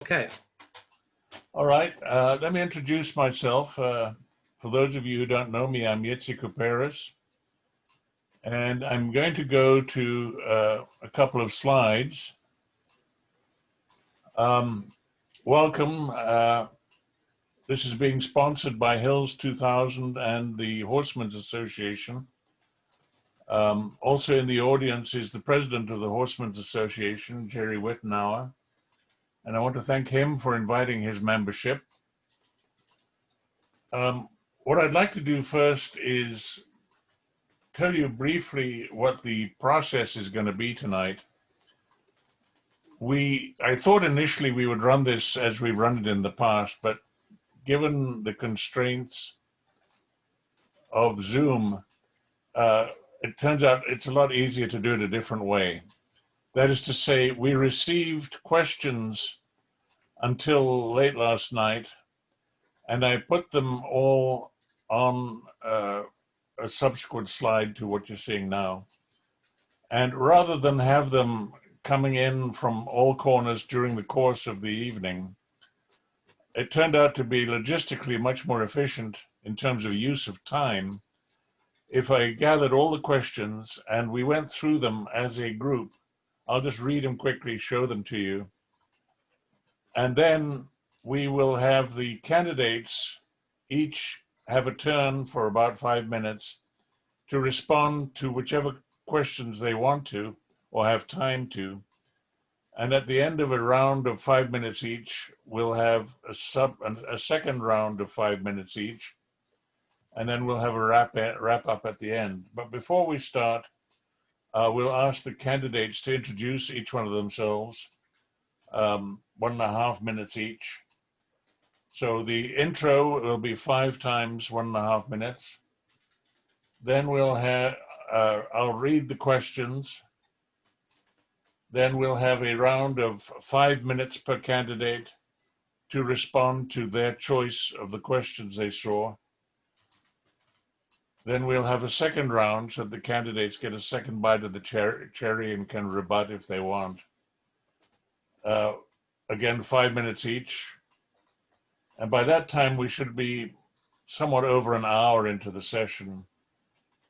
Okay. All right. Let me introduce myself. For those of you who don't know me, I'm Yitzi Kuperis, and I'm going to go to a couple of slides. Welcome. This is being sponsored by Hills 2000 and the Horsemen's Association. Also in the audience is the president of the Horsemen's Association, Jerry Wittenauer, and I want to thank him for inviting his membership. What I'd like to do first is tell you briefly what the process is going to be tonight. I thought initially we would run this as we've run it in the past, but given the constraints of Zoom, it turns out it's a lot easier to do it a different way. That is to say, we received questions until late last night, and I put them all on a subsequent slide to what you're seeing now. And rather than have them coming in from all corners during the course of the evening, it turned out to be logistically much more efficient in terms of use of time if I gathered all the questions and we went through them as a group. I'll just read them quickly, show them to you. And then we will have the candidates each have a turn for about 5 minutes to respond to whichever questions they want to or have time to. And at the end of a round of 5 minutes each, we'll have a second round of 5 minutes each, and then we'll have a wrap up at the end. But before we start, we'll ask the candidates to introduce each one of themselves, 1.5 minutes each. So the intro will be 5 times 1.5 minutes. Then we'll have, I'll read the questions. Then we'll have a round of 5 minutes per candidate to respond to their choice of the questions they saw. Then we'll have a second round so the candidates get a second bite of the cherry and can rebut if they want. Again, 5 minutes each. And by that time, we should be somewhat over an hour into the session.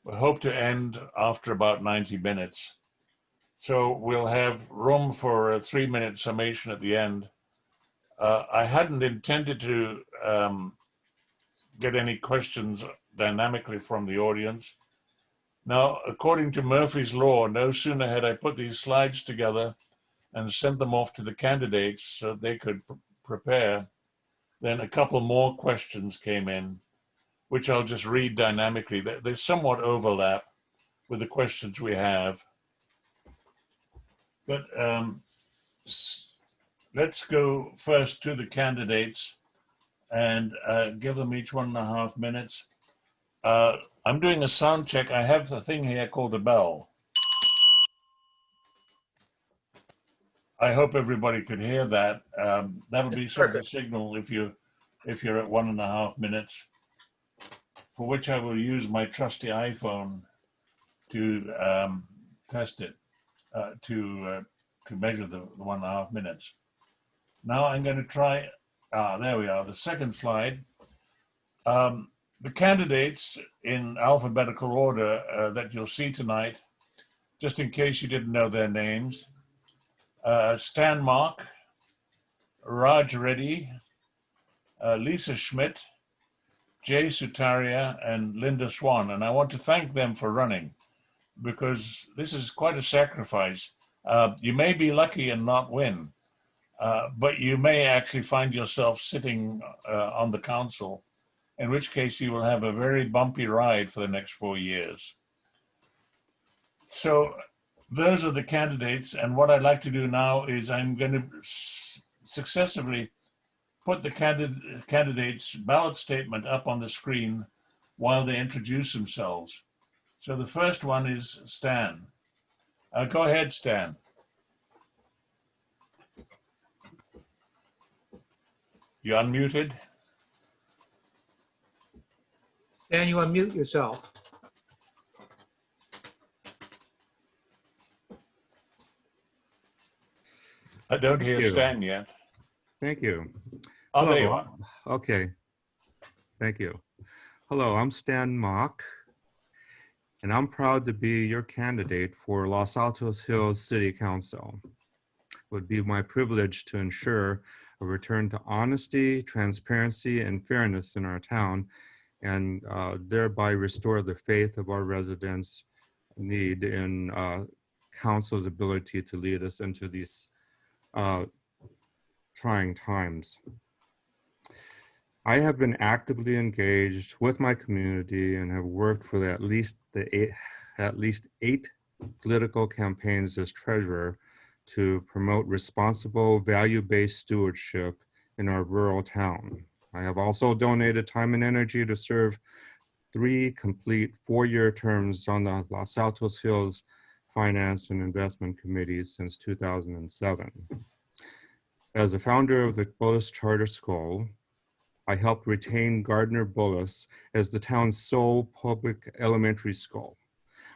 We hope to end after about 90 minutes. So we'll have room for a 3-minute summation at the end. I hadn't intended to get any questions dynamically from the audience. Now, according to Murphy's Law, no sooner had I put these slides together and sent them off to the candidates so they could prepare, then a couple more questions came in, which I'll just read dynamically. They somewhat overlap with the questions we have. But let's go first to the candidates and give them each 1.5 minutes. I'm doing a sound check. I have the thing here called a bell. I hope everybody could hear that. That'll be sort of a signal if you're at 1.5 minutes, for which I will use my trusty iPhone to test it, to measure the 1.5 minutes. Now I'm going to try, there we are, the second slide. The candidates in alphabetical order that you'll see tonight, just in case you didn't know their names: Stan Mark, Raj Reddy, Lisa Schmidt, Jay Sutaria, and Linda Swan. And I want to thank them for running, because this is quite a sacrifice. You may be lucky and not win, but you may actually find yourself sitting on the council, in which case you will have a very bumpy ride for the next 4 years. So those are the candidates, and what I'd like to do now is I'm going to successively put the candidates' ballot statement up on the screen while they introduce themselves. So the first one is Stan. Go ahead, Stan. You unmuted? Stan, you unmute yourself. I don't hear Stan yet. Thank you. Oh, there you Hello. are. Okay. Thank you. Hello, I'm Stan Mock, and I'm proud to be your candidate for Los Altos Hills City Council. It would be my privilege to ensure a return to honesty, transparency, and fairness in our town, and thereby restore the faith of our residents' need in council's ability to lead us into these trying times. I have been actively engaged with my community and have worked for at least eight political campaigns as treasurer to promote responsible, value-based stewardship in our rural town. I have also donated time and energy to serve 3 complete 4-year terms on the Los Altos Hills Finance and Investment Committee since 2007. As a founder of the Bullis Charter School, I helped retain Gardner Bullis as the town's sole public elementary school.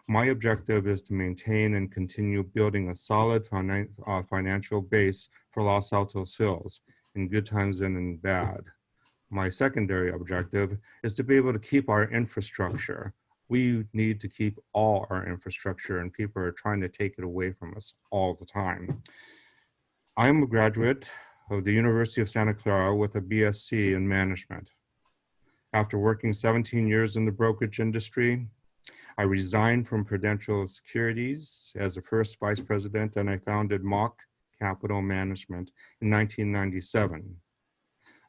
My objective is to maintain and continue building a solid financial base for Los Altos Hills in good times and in bad. My secondary objective is to be able to keep our infrastructure. We need to keep all our infrastructure, and people are trying to take it away from us all the time. I am a graduate of the University of Santa Clara with a BSc in management. After working 17 years in the brokerage industry, I resigned from Prudential Securities as the first vice president, and I founded Mock Capital Management in 1997.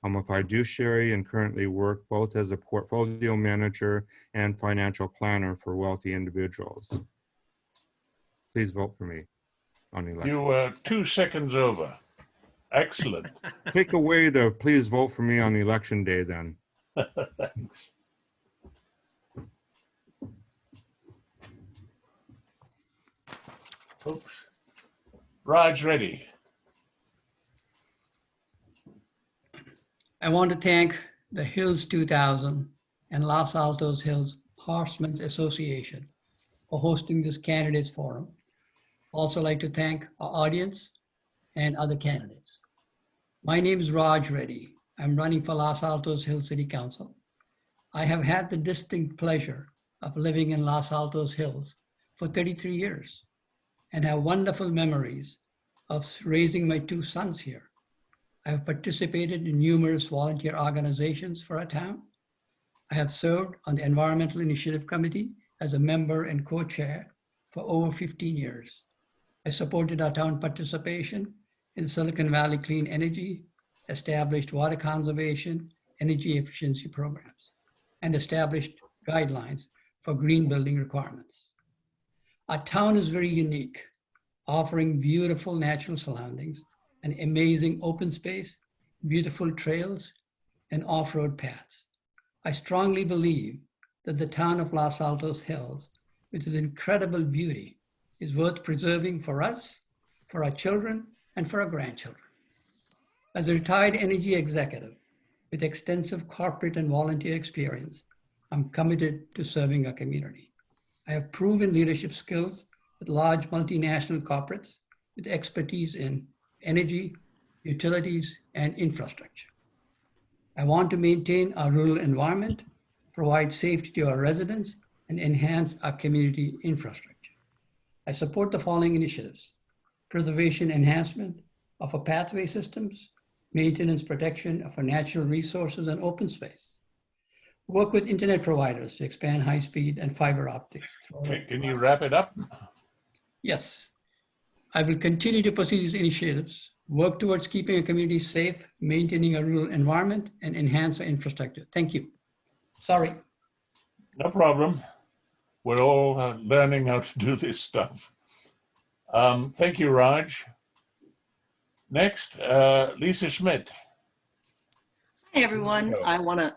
I'm a fiduciary and currently work both as a portfolio manager and financial planner for wealthy individuals. Please vote for me on election. You were 2 seconds over. Excellent. Take away the please vote for me on election day then. Thanks. Oops. Raj Reddy. I want to thank the Hills 2000 and Los Altos Hills Horsemen's Association for hosting this candidates forum. Also like to thank our audience and other candidates. My name is Raj Reddy. I'm running for Los Altos Hills City Council. I have had the distinct pleasure of living in Los Altos Hills for 33 years and have wonderful memories of raising my 2 sons here. I have participated in numerous volunteer organizations for our town. I have served on the Environmental Initiative Committee as a member and co-chair for over 15 years. I supported our town participation in Silicon Valley Clean Energy, established water conservation, energy efficiency programs, and established guidelines for green building requirements. Our town is very unique, offering beautiful natural surroundings, an amazing open space, beautiful trails, and off-road paths. I strongly believe that the town of Los Altos Hills, with its incredible beauty, is worth preserving for us, for our children, and for our grandchildren. As a retired energy executive with extensive corporate and volunteer experience, I'm committed to serving our community. I have proven leadership skills with large multinational corporates with expertise in energy, utilities, and infrastructure. I want to maintain our rural environment, provide safety to our residents, and enhance our community infrastructure. I support the following initiatives: preservation enhancement of our pathway systems, maintenance protection of our natural resources and open space. Work with internet providers to expand high-speed and fiber optics. Can you wrap it up? Yes. I will continue to pursue these initiatives, work towards keeping our community safe, maintaining a rural environment, and enhance our infrastructure. Thank you. Sorry. No problem. We're all learning how to do this stuff. Thank you, Raj. Next, Lisa Schmidt. Hi, everyone. I want to,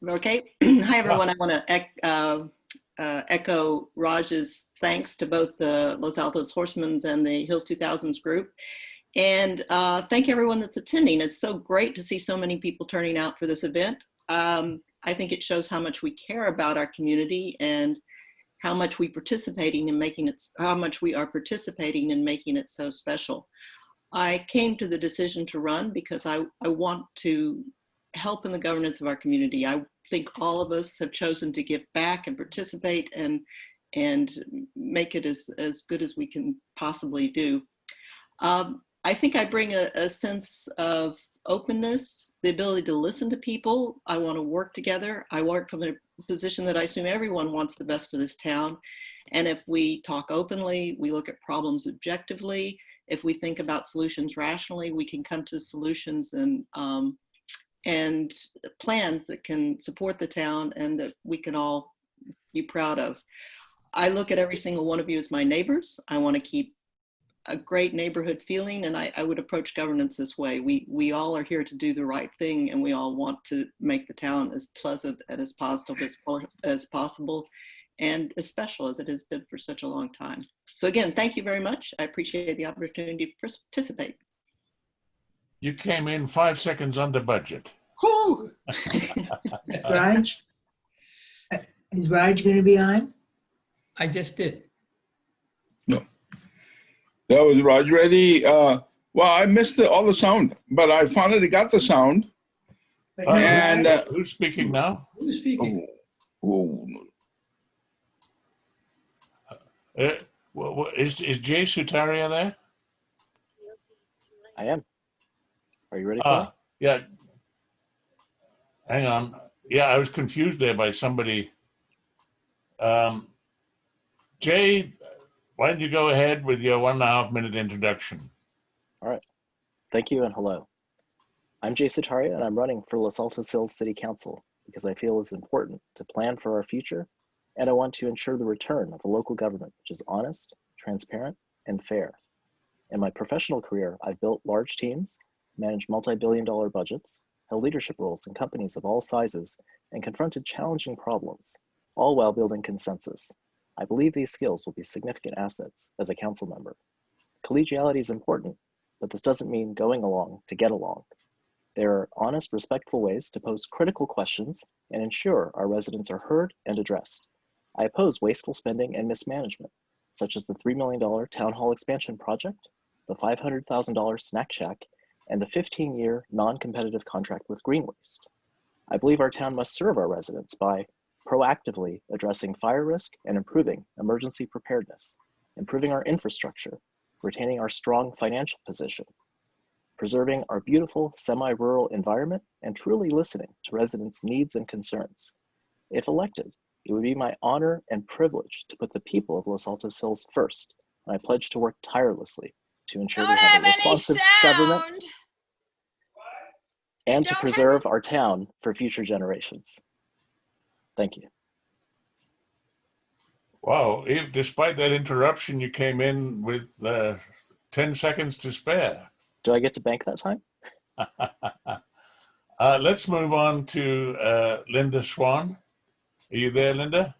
okay. Hi, everyone. I want to echo Raj's thanks to both the Los Altos Horsemen's and the Hills 2000s group. And thank everyone that's attending. It's so great to see so many people turning out for this event. I think it shows how much we care about our community and how much we are participating in making it so special. I came to the decision to run because I want to help in the governance of our community. I think all of us have chosen to give back and participate and make it as good as we can possibly do. I think I bring a sense of openness, the ability to listen to people. I want to work together. I work from a position that I assume everyone wants the best for this town. And if we talk openly, we look at problems objectively, if we think about solutions rationally, we can come to solutions and plans that can support the town and that we can all be proud of. I look at every single one of you as my neighbors. I want to keep a great neighborhood feeling, and I would approach governance this way. We all are here to do the right thing, and we all want to make the town as pleasant and as positive as possible, and as special as it has been for such a long time. So again, thank you very much. I appreciate the opportunity to participate. You came in 5 seconds under budget. Raj? Is Raj going to be on? I just did. No. That was Raj Reddy. Well, I missed all the sound, but I finally got the sound. And who's speaking now? Who's speaking? Is Jay Sutaria there? I am. Are you ready for me? Yeah. Hang on. Yeah, I was confused there by somebody. Jay, why don't you go ahead with your 1.5 minute introduction? All right. Thank you and hello. I'm Jay Sutaria and I'm running for Los Altos Hills City Council because I feel it's important to plan for our future and I want to ensure the return of a local government which is honest, transparent, and fair. In my professional career, I've built large teams, managed multi-billion-dollar budgets, held leadership roles in companies of all sizes, and confronted challenging problems, all while building consensus. I believe these skills will be significant assets as a council member. Collegiality is important, but this doesn't mean going along to get along. There are honest, respectful ways to pose critical questions and ensure our residents are heard and addressed. I oppose wasteful spending and mismanagement, such as the $3 million town hall expansion project, the $500,000 snack shack, and the 15-year non-competitive contract with Green Waste. I believe our town must serve our residents by proactively addressing fire risk and improving emergency preparedness, improving our infrastructure, retaining our strong financial position, preserving our beautiful semi-rural environment, and truly listening to residents' needs and concerns. If elected, it would be my honor and privilege to put the people of Los Altos Hills first, and I pledge to work tirelessly to ensure we have a responsive government and to preserve our town for future generations. Thank you. Wow, despite that interruption, you came in with 10 seconds to spare. Do I get to bank that time? Let's move on to Linda Swan. Are you there, Linda?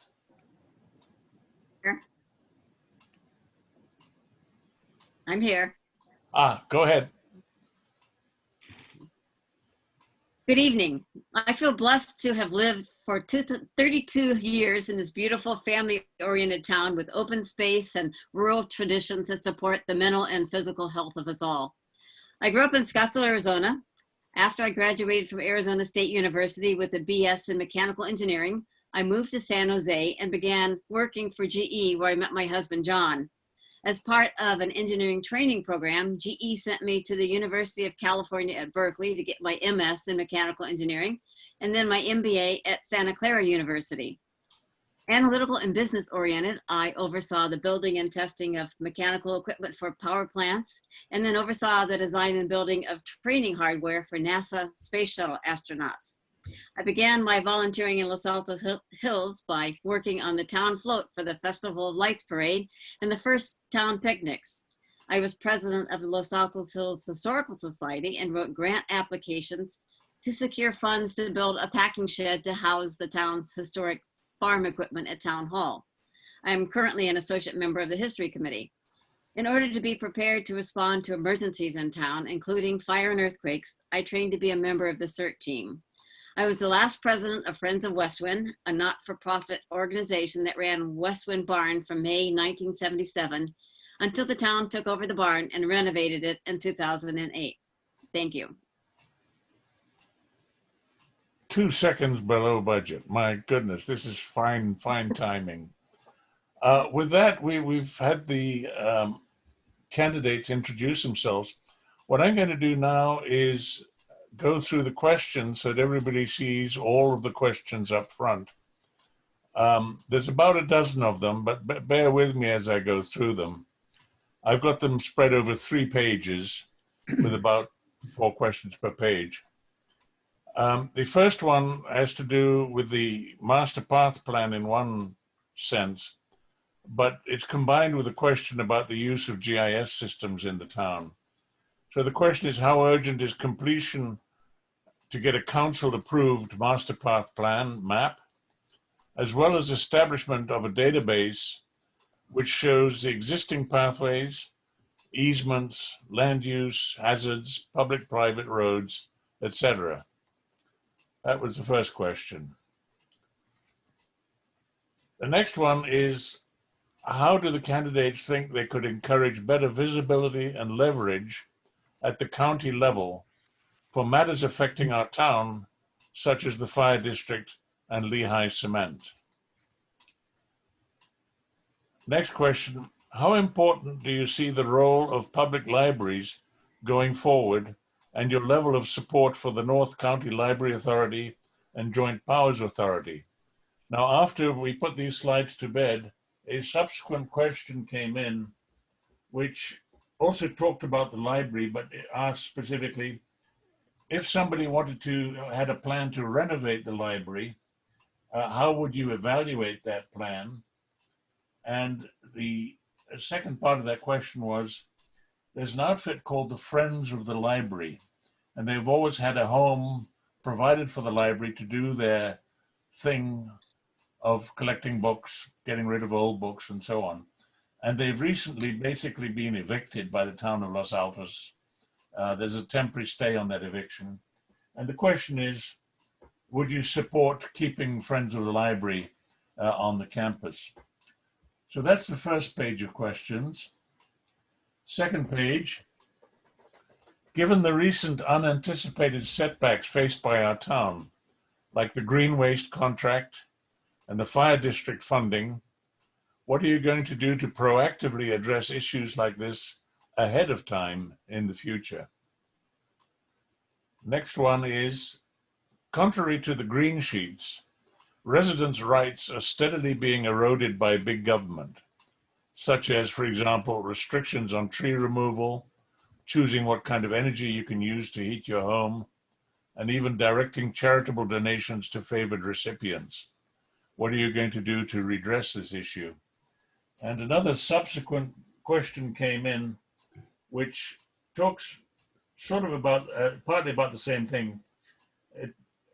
Here. I'm here. Go ahead. Good evening. I feel blessed to have lived for 32 years in this beautiful family-oriented town with open space and rural traditions that support the mental and physical health of us all. I grew up in Scottsdale, Arizona. After I graduated from Arizona State University with a BS in mechanical engineering, I moved to San Jose and began working for GE, where I met my husband, John. As part of an engineering training program, GE sent me to the University of California at Berkeley to get my MS in mechanical engineering, and then my MBA at Santa Clara University. Analytical and business oriented, I oversaw the building and testing of mechanical equipment for power plants, and then oversaw the design and building of training hardware for NASA space shuttle astronauts. I began my volunteering in Los Altos Hills by working on the town float for the Festival of Lights Parade and the first town picnics. I was president of the Los Altos Hills Historical Society and wrote grant applications to secure funds to build a packing shed to house the town's historic farm equipment at Town Hall. I am currently an associate member of the History Committee. In order to be prepared to respond to emergencies in town, including fire and earthquakes, I trained to be a member of the CERT team. I was the last president of Friends of Westwind, a not-for-profit organization that ran Westwind Barn from May 1977 until the town took over the barn and renovated it in 2008. Thank you. 2 seconds below budget. My goodness, this is fine timing. With that, we've had the candidates introduce themselves. What I'm going to do now is go through the questions so that everybody sees all of the questions up front. There's about a dozen of them, but bear with me as I go through them. I've got them spread over 3 pages with about 4 questions per page. The first one has to do with the master path plan in one sense, but it's combined with a question about the use of GIS systems in the town. So the question is, how urgent is completion to get a council-approved master path plan map, as well as establishment of a database which shows the existing pathways, easements, land use, hazards, public-private roads, etc. That was the first question. The next one is, how do the candidates think they could encourage better visibility and leverage at the county level for matters affecting our town, such as the fire district and Lehigh Cement? Next question, how important do you see the role of public libraries going forward and your level of support for the North County Library Authority and Joint Powers Authority? Now, after we put these slides to bed, a subsequent question came in, which also talked about the library, but it asked specifically, if somebody had a plan to renovate the library, how would you evaluate that plan? And the second part of that question was, there's an outfit called the Friends of the Library, and they've always had a home provided for the library to do their thing of collecting books, getting rid of old books, and so on. And they've recently basically been evicted by the town of Los Altos. There's a temporary stay on that eviction. And the question is, would you support keeping Friends of the Library on the campus? So that's the first page of questions. Second page, given the recent unanticipated setbacks faced by our town, like the green waste contract and the fire district funding, what are you going to do to proactively address issues like this ahead of time in the future? Next one is, contrary to the green sheets, residents' rights are steadily being eroded by big government, such as, for example, restrictions on tree removal, choosing what kind of energy you can use to heat your home, and even directing charitable donations to favored recipients. What are you going to do to redress this issue? And another subsequent question came in, which talks sort of about, partly about the same thing.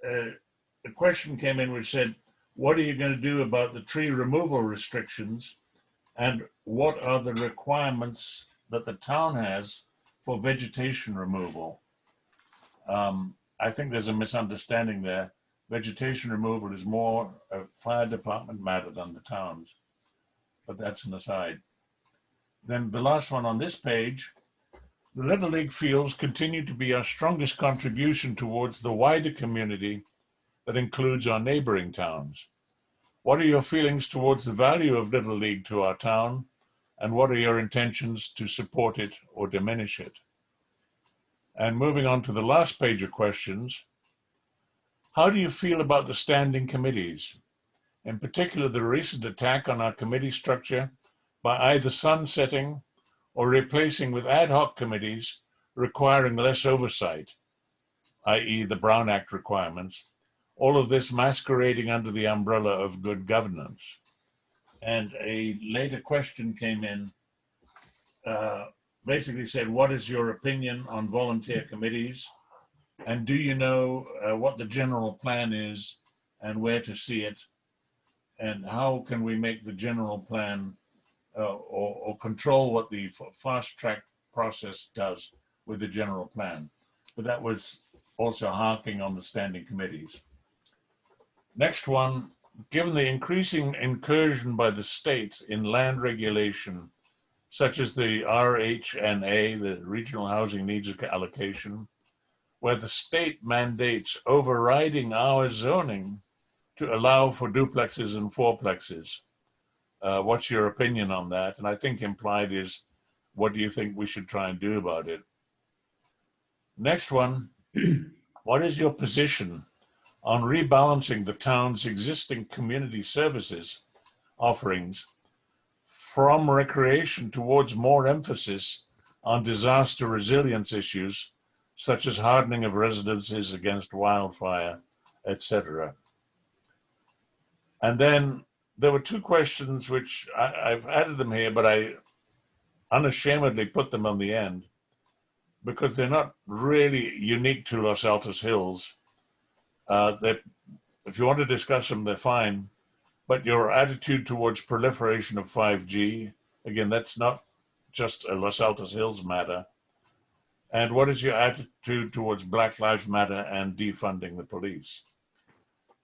A question came in which said, what are you going to do about the tree removal restrictions, and what are the requirements that the town has for vegetation removal? I think there's a misunderstanding there. Vegetation removal is more a fire department matter than the town's, but that's an aside. Then the last one on this page, the Little League fields continue to be our strongest contribution towards the wider community that includes our neighboring towns. What are your feelings towards the value of Little League to our town, and what are your intentions to support it or diminish it? And moving on to the last page of questions, how do you feel about the standing committees? In particular, the recent attack on our committee structure by either sunsetting or replacing with ad hoc committees requiring less oversight, i.e. the Brown Act requirements, all of this masquerading under the umbrella of good governance. And a later question came in, basically said, what is your opinion on volunteer committees? And do you know what the general plan is and where to see it? And how can we make the general plan or control what the fast track process does with the general plan? But that was also harking on the standing committees. Next one, given the increasing incursion by the state in land regulation, such as the RHNA, the Regional Housing Needs Allocation, where the state mandates overriding our zoning to allow for duplexes and fourplexes. What's your opinion on that? And I think implied is, what do you think we should try and do about it? Next one, what is your position on rebalancing the town's existing community services offerings from recreation towards more emphasis on disaster resilience issues, such as hardening of residences against wildfire, etc.? And then there were two questions which I've added them here, but I unashamedly put them on the end because they're not really unique to Los Altos Hills. If you want to discuss them, they're fine. But your attitude towards proliferation of 5G, again, that's not just a Los Altos Hills matter. And what is your attitude towards Black Lives Matter and defunding the police?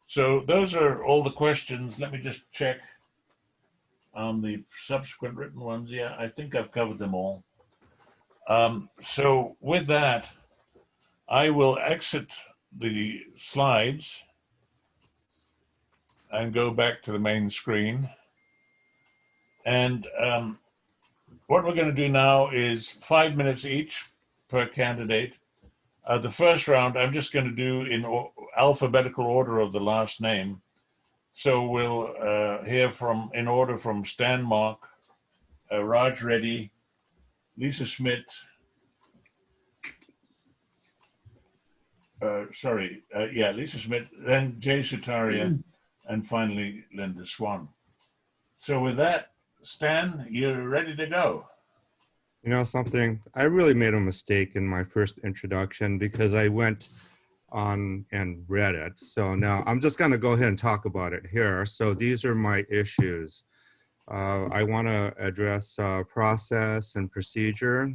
So those are all the questions. Let me just check on the subsequent written ones. Yeah, I think I've covered them all. So with that, I will exit the slides and go back to the main screen. And what we're going to do now is 5 minutes each per candidate. The first round, I'm just going to do in alphabetical order of the last name. So we'll hear from, in order, from Stan Mark, Raj Reddy, Lisa Schmidt, Lisa Schmidt, then Jay Sutaria, and finally Linda Swan. So with that, Stan, you're ready to go. You know something? I really made a mistake in my first introduction because I went on and read it. So now I'm just going to go ahead and talk about it here. So these are my issues. I want to address process and procedure.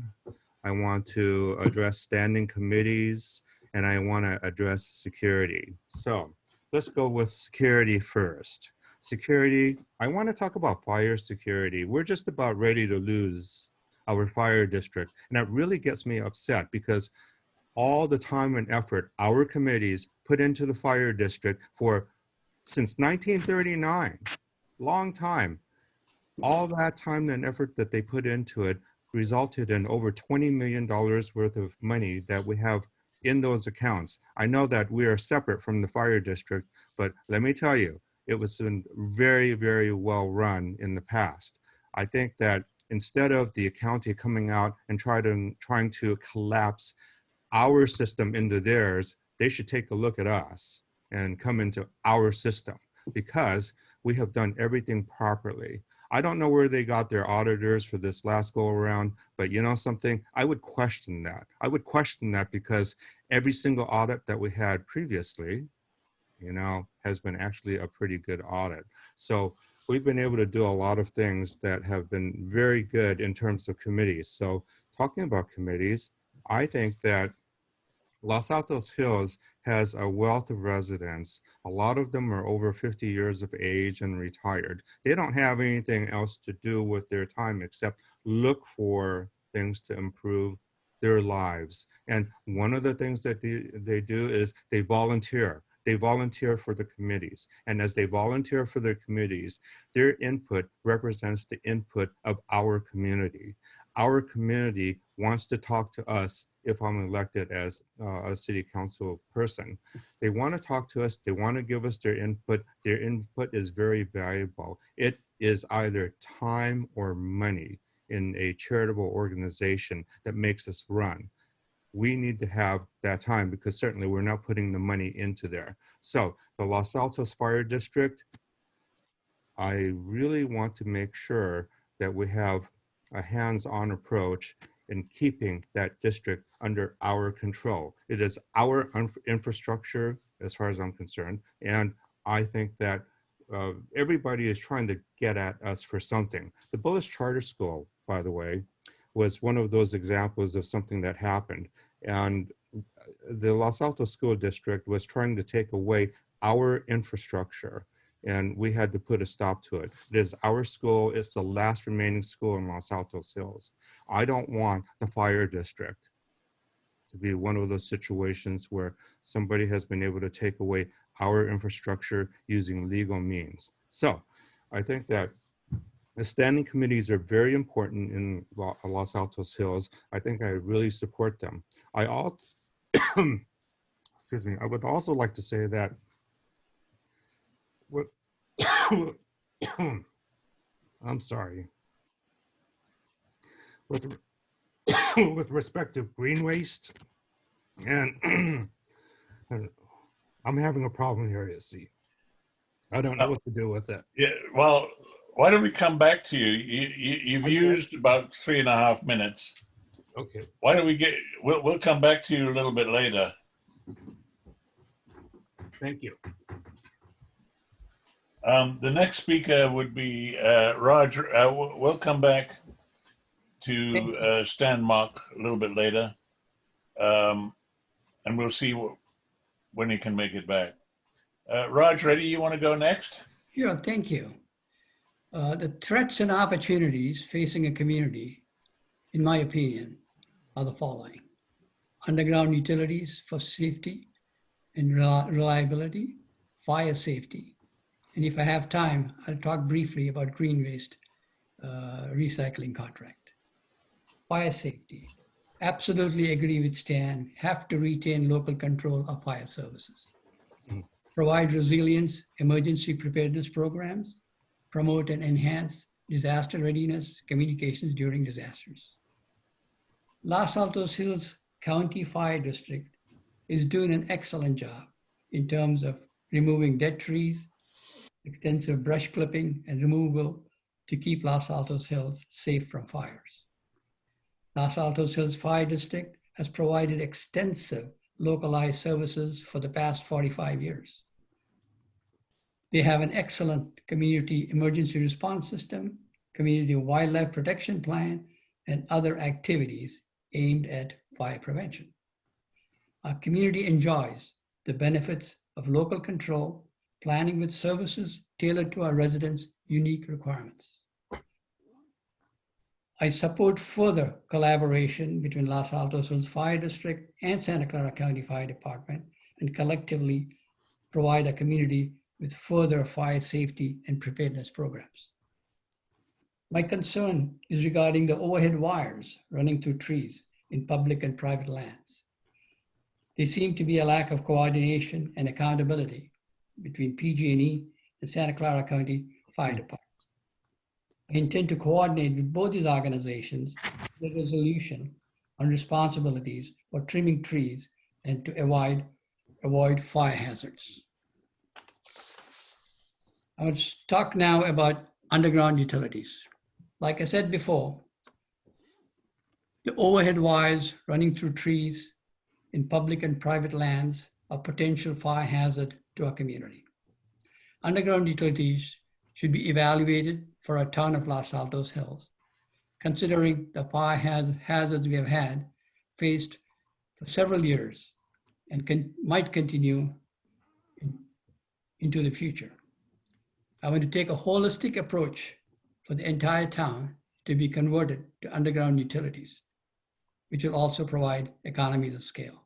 I want to address standing committees, and I want to address security. So let's go with security first. Security, I want to talk about fire security. We're just about ready to lose our fire district. And that really gets me upset because all the time and effort our committees put into the fire district since 1939, long time, all that time and effort that they put into it resulted in over $20 million worth of money that we have in those accounts. I know that we are separate from the fire district, but let me tell you, it was very, very well run in the past. I think that instead of the county coming out and trying to collapse our system into theirs, they should take a look at us and come into our system because we have done everything properly. I don't know where they got their auditors for this last go around, but you know something? I would question that. I would question that because every single audit that we had previously, you know, has been actually a pretty good audit. So we've been able to do a lot of things that have been very good in terms of committees. So talking about committees, I think that Los Altos Hills has a wealth of residents. A lot of them are over 50 years of age and retired. They don't have anything else to do with their time except look for things to improve their lives. And one of the things that they do is they volunteer. They volunteer for the committees. And as they volunteer for their committees, their input represents the input of our community. Our community wants to talk to us if I'm elected as a city council person. They want to talk to us. They want to give us their input. Their input is very valuable. It is either time or money in a charitable organization that makes us run. We need to have that time because certainly we're not putting the money into there. So the Los Altos Fire District, I really want to make sure that we have a hands-on approach in keeping that district under our control. It is our infrastructure as far as I'm concerned. And I think that everybody is trying to get at us for something. The Bullis Charter School, by the way, was one of those examples of something that happened. And the Los Altos School District was trying to take away our infrastructure. and we had to put a stop to it. It is our school. It's the last remaining school in Los Altos Hills. I don't want the fire district to be one of those situations where somebody has been able to take away our infrastructure using legal means. So I think that the standing committees are very important in Los Altos Hills. I think I really support them. Excuse me, I would also like to say that with, I'm sorry. With respect to green waste, and I'm having a problem here, you see. I don't know what to do with it. Yeah, well, why don't we come back to you? You've used about 3.5 minutes. Okay. Why don't we'll come back to you a little bit later. Thank you. The next speaker would be Raj. We'll come back to Stan Mock a little bit later, and we'll see when he can make it back. Raj Reddy, you want to go next? Sure, thank you. The threats and opportunities facing a community, in my opinion, are the following. Underground utilities for safety and reliability, fire safety. And if I have time, I'll talk briefly about green waste recycling contract. Fire safety. Absolutely agree with Stan, have to retain local control of fire services. Provide resilience, emergency preparedness programs, promote and enhance disaster readiness, communications during disasters. Los Altos Hills County Fire District is doing an excellent job in terms of removing dead trees, extensive brush clipping and removal to keep Los Altos Hills safe from fires. Los Altos Hills Fire District has provided extensive localized services for the past 45 years. They have an excellent community emergency response system, community wildlife protection plan, and other activities aimed at fire prevention. Our community enjoys the benefits of local control, planning with services tailored to our residents' unique requirements. I support further collaboration between Los Altos Hills Fire District and Santa Clara County Fire Department, and collectively provide a community with further fire safety and preparedness programs. My concern is regarding the overhead wires running through trees in public and private lands. There seems to be a lack of coordination and accountability between PG&E and Santa Clara County Fire Department. I intend to coordinate with both these organizations the resolution on responsibilities for trimming trees and to avoid fire hazards. I want to talk now about underground utilities. Like I said before, the overhead wires running through trees in public and private lands are potential fire hazard to our community. Underground utilities should be evaluated for our town of Los Altos Hills, considering the fire hazards we have faced for several years and might continue into the future. I want to take a holistic approach for the entire town to be converted to underground utilities, which will also provide economies of scale.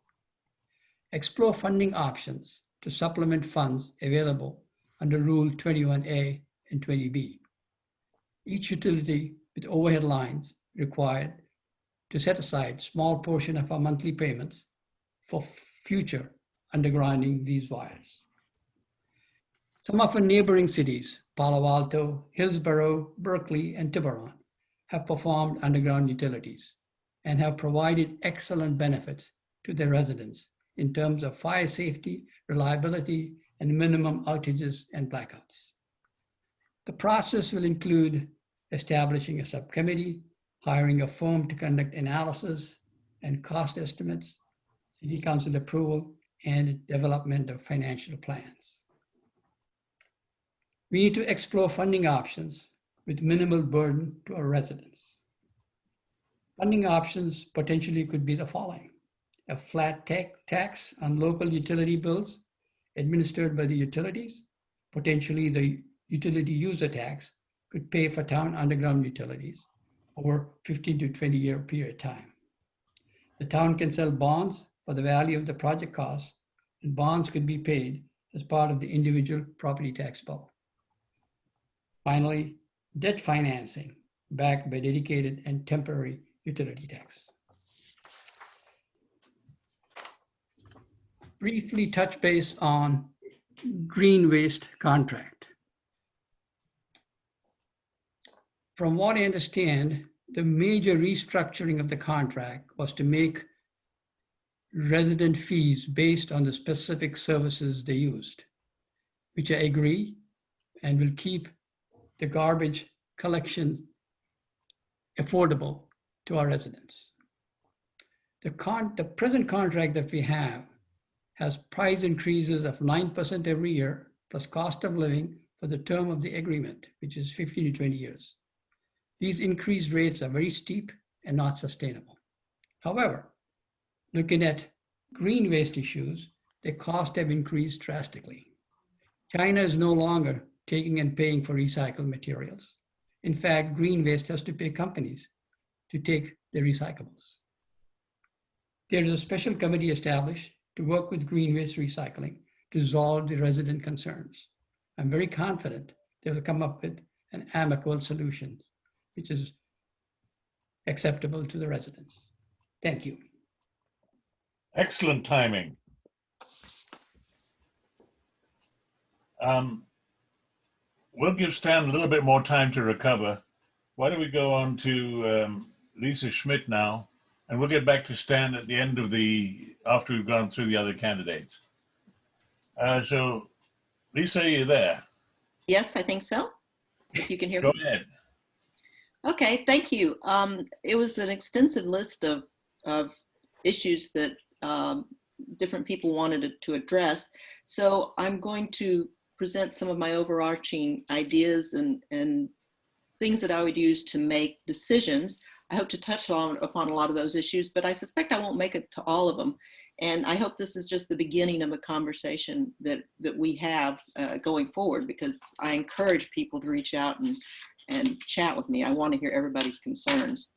Explore funding options to supplement funds available under Rule 21A and 20B. Each utility with overhead lines required to set aside small portion of our monthly payments for future undergrounding these wires. Some of our neighboring cities, Palo Alto, Hillsborough, Berkeley, and Tiburon, have performed underground utilities and have provided excellent benefits to their residents in terms of fire safety, reliability, and minimum outages and blackouts. The process will include establishing a subcommittee, hiring a firm to conduct analysis and cost estimates, city council approval, and development of financial plans. We need to explore funding options with minimal burden to our residents. Funding options potentially could be the following: a flat tax on local utility bills administered by the utilities, Potentially, the utility user tax could pay for town underground utilities over 15 to 20-year period of time. The town can sell bonds for the value of the project costs, and bonds could be paid as part of the individual property tax bill. Finally, debt financing backed by dedicated and temporary utility tax. Briefly touch base on green waste contract. From what I understand, the major restructuring of the contract was to make resident fees based on the specific services they used, which I agree, and will keep the garbage collection affordable to our residents. The present contract that we have has price increases of 9% every year, plus cost of living for the term of the agreement, which is 15 to 20 years. These increased rates are very steep and not sustainable. However, looking at green waste issues, the costs have increased drastically. China is no longer taking and paying for recycled materials. In fact, green waste has to pay companies to take the recyclables. There is a special committee established to work with green waste recycling to resolve the resident concerns. I'm very confident they will come up with an amicable solution, which is acceptable to the residents. Thank you. Excellent timing. We'll give Stan a little bit more time to recover. Why don't we go on to Lisa Schmidt now, and we'll get back to Stan at the end of after we've gone through the other candidates. So Lisa, are you there? Yes, I think so. If you can hear me. Go ahead. Okay, thank you. It was an extensive list of issues that different people wanted to address. So I'm going to present some of my overarching ideas and things that I would use to make decisions. I hope to touch upon a lot of those issues, but I suspect I won't make it to all of them. And I hope this is just the beginning of a conversation that we have going forward, because I encourage people to reach out and chat with me. I want to hear everybody's concerns.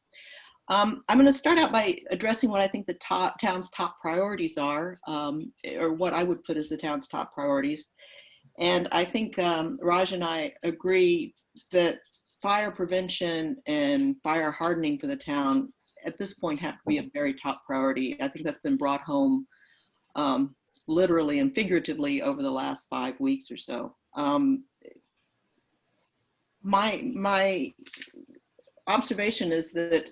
I'm going to start out by addressing what I think the town's top priorities are, or what I would put as the town's top priorities. And I think Raj and I agree that fire prevention and fire hardening for the town at this point have to be a very top priority. I think that's been brought home literally and figuratively over the last 5 weeks or so. My observation is that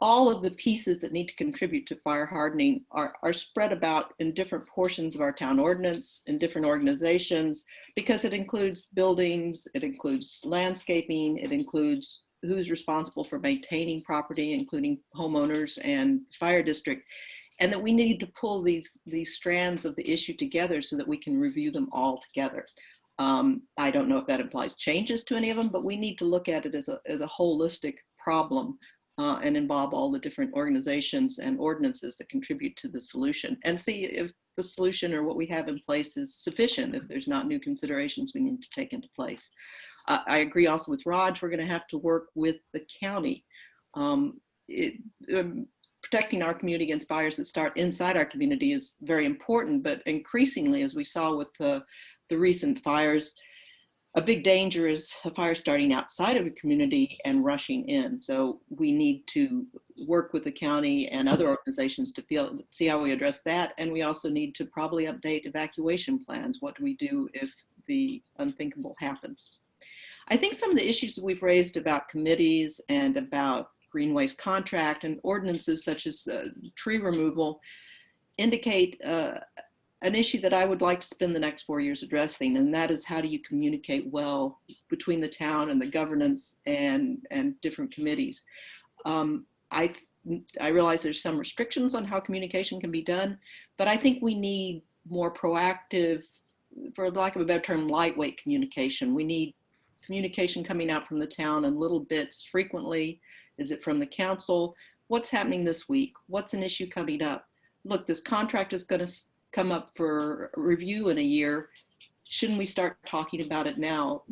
all of the pieces that need to contribute to fire hardening are spread about in different portions of our town ordinance, in different organizations, because it includes buildings, it includes landscaping, it includes who's responsible for maintaining property, including homeowners and fire district, and that we need to pull these strands of the issue together so that we can review them all together. I don't know if that implies changes to any of them, but we need to look at it as a holistic problem and involve all the different organizations and ordinances that contribute to the solution, and see if the solution or what we have in place is sufficient, if there's not new considerations we need to take into place. I agree also with Raj, we're going to have to work with the county. Protecting our community against fires that start inside our community is very important, but increasingly, as we saw with the recent fires, a big danger is a fire starting outside of a community and rushing in. So we need to work with the county and other organizations to see how we address that. And we also need to probably update evacuation plans. What do we do if the unthinkable happens? I think some of the issues that we've raised about committees and about green waste contract and ordinances such as tree removal indicate an issue that I would like to spend the next 4 years addressing, and that is, how do you communicate well between the town and the governance and different committees? I realize there's some restrictions on how communication can be done, but I think we need more proactive, for lack of a better term, lightweight communication. We need communication coming out from the town in little bits frequently. Is it from the council? What's happening this week? What's an issue coming up? Look, this contract is going to come up for review in a year. shouldn't we start talking about it now,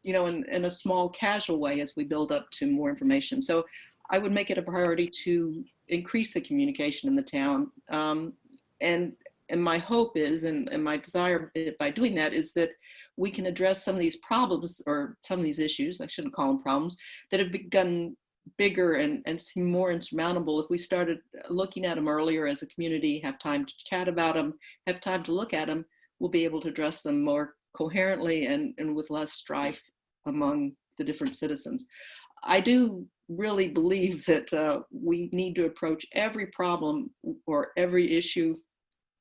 you know, in a small casual way as we build up to more information. So I would make it a priority to increase the communication in the town. And my hope is, and my desire by doing that, is that we can address some of these problems, or some of these issues, I shouldn't call them problems, that have begun bigger and seem more insurmountable if we started looking at them earlier as a community, have time to chat about them, have time to look at them. We'll be able to address them more coherently and with less strife among the different citizens. I do really believe that we need to approach every problem or every issue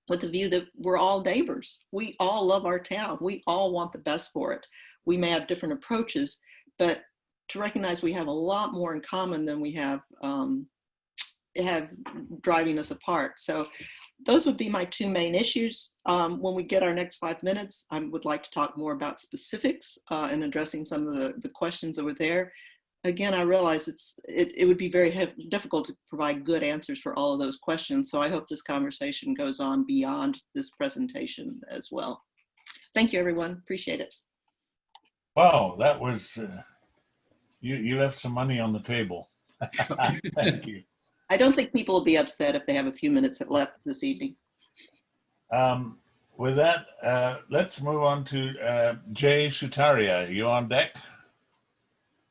with the view that we're all neighbors. We all love our town. We all want the best for it. We may have different approaches, but to recognize we have a lot more in common than we have driving us apart. So those would be my two main issues. When we get our next 5 minutes, I would like to talk more about specifics and addressing some of the questions over there. Again, I realize it would be very difficult to provide good answers for all of those questions. So I hope this conversation goes on beyond this presentation as well. Thank you, everyone. Appreciate it. Wow, that was, you left some money on the table. Thank you. I don't think people will be upset if they have a few minutes left this evening. With that, let's move on to Jay Sutaria. Are you on deck?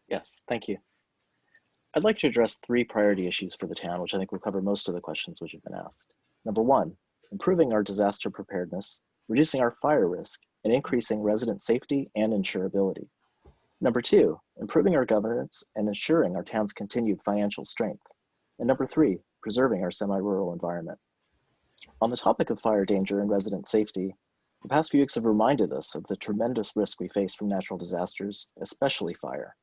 Yes, thank you. I'd like to address 3 priority issues for the town, which I think will cover most of the questions which have been asked. Number 1, improving our disaster preparedness, reducing our fire risk, and increasing resident safety and insurability. Number 2, improving our governance and ensuring our town's continued financial strength. And number 3, preserving our semi-rural environment. On the topic of fire danger and resident safety, the past few weeks have reminded us of the tremendous risk we face from natural disasters, especially fire.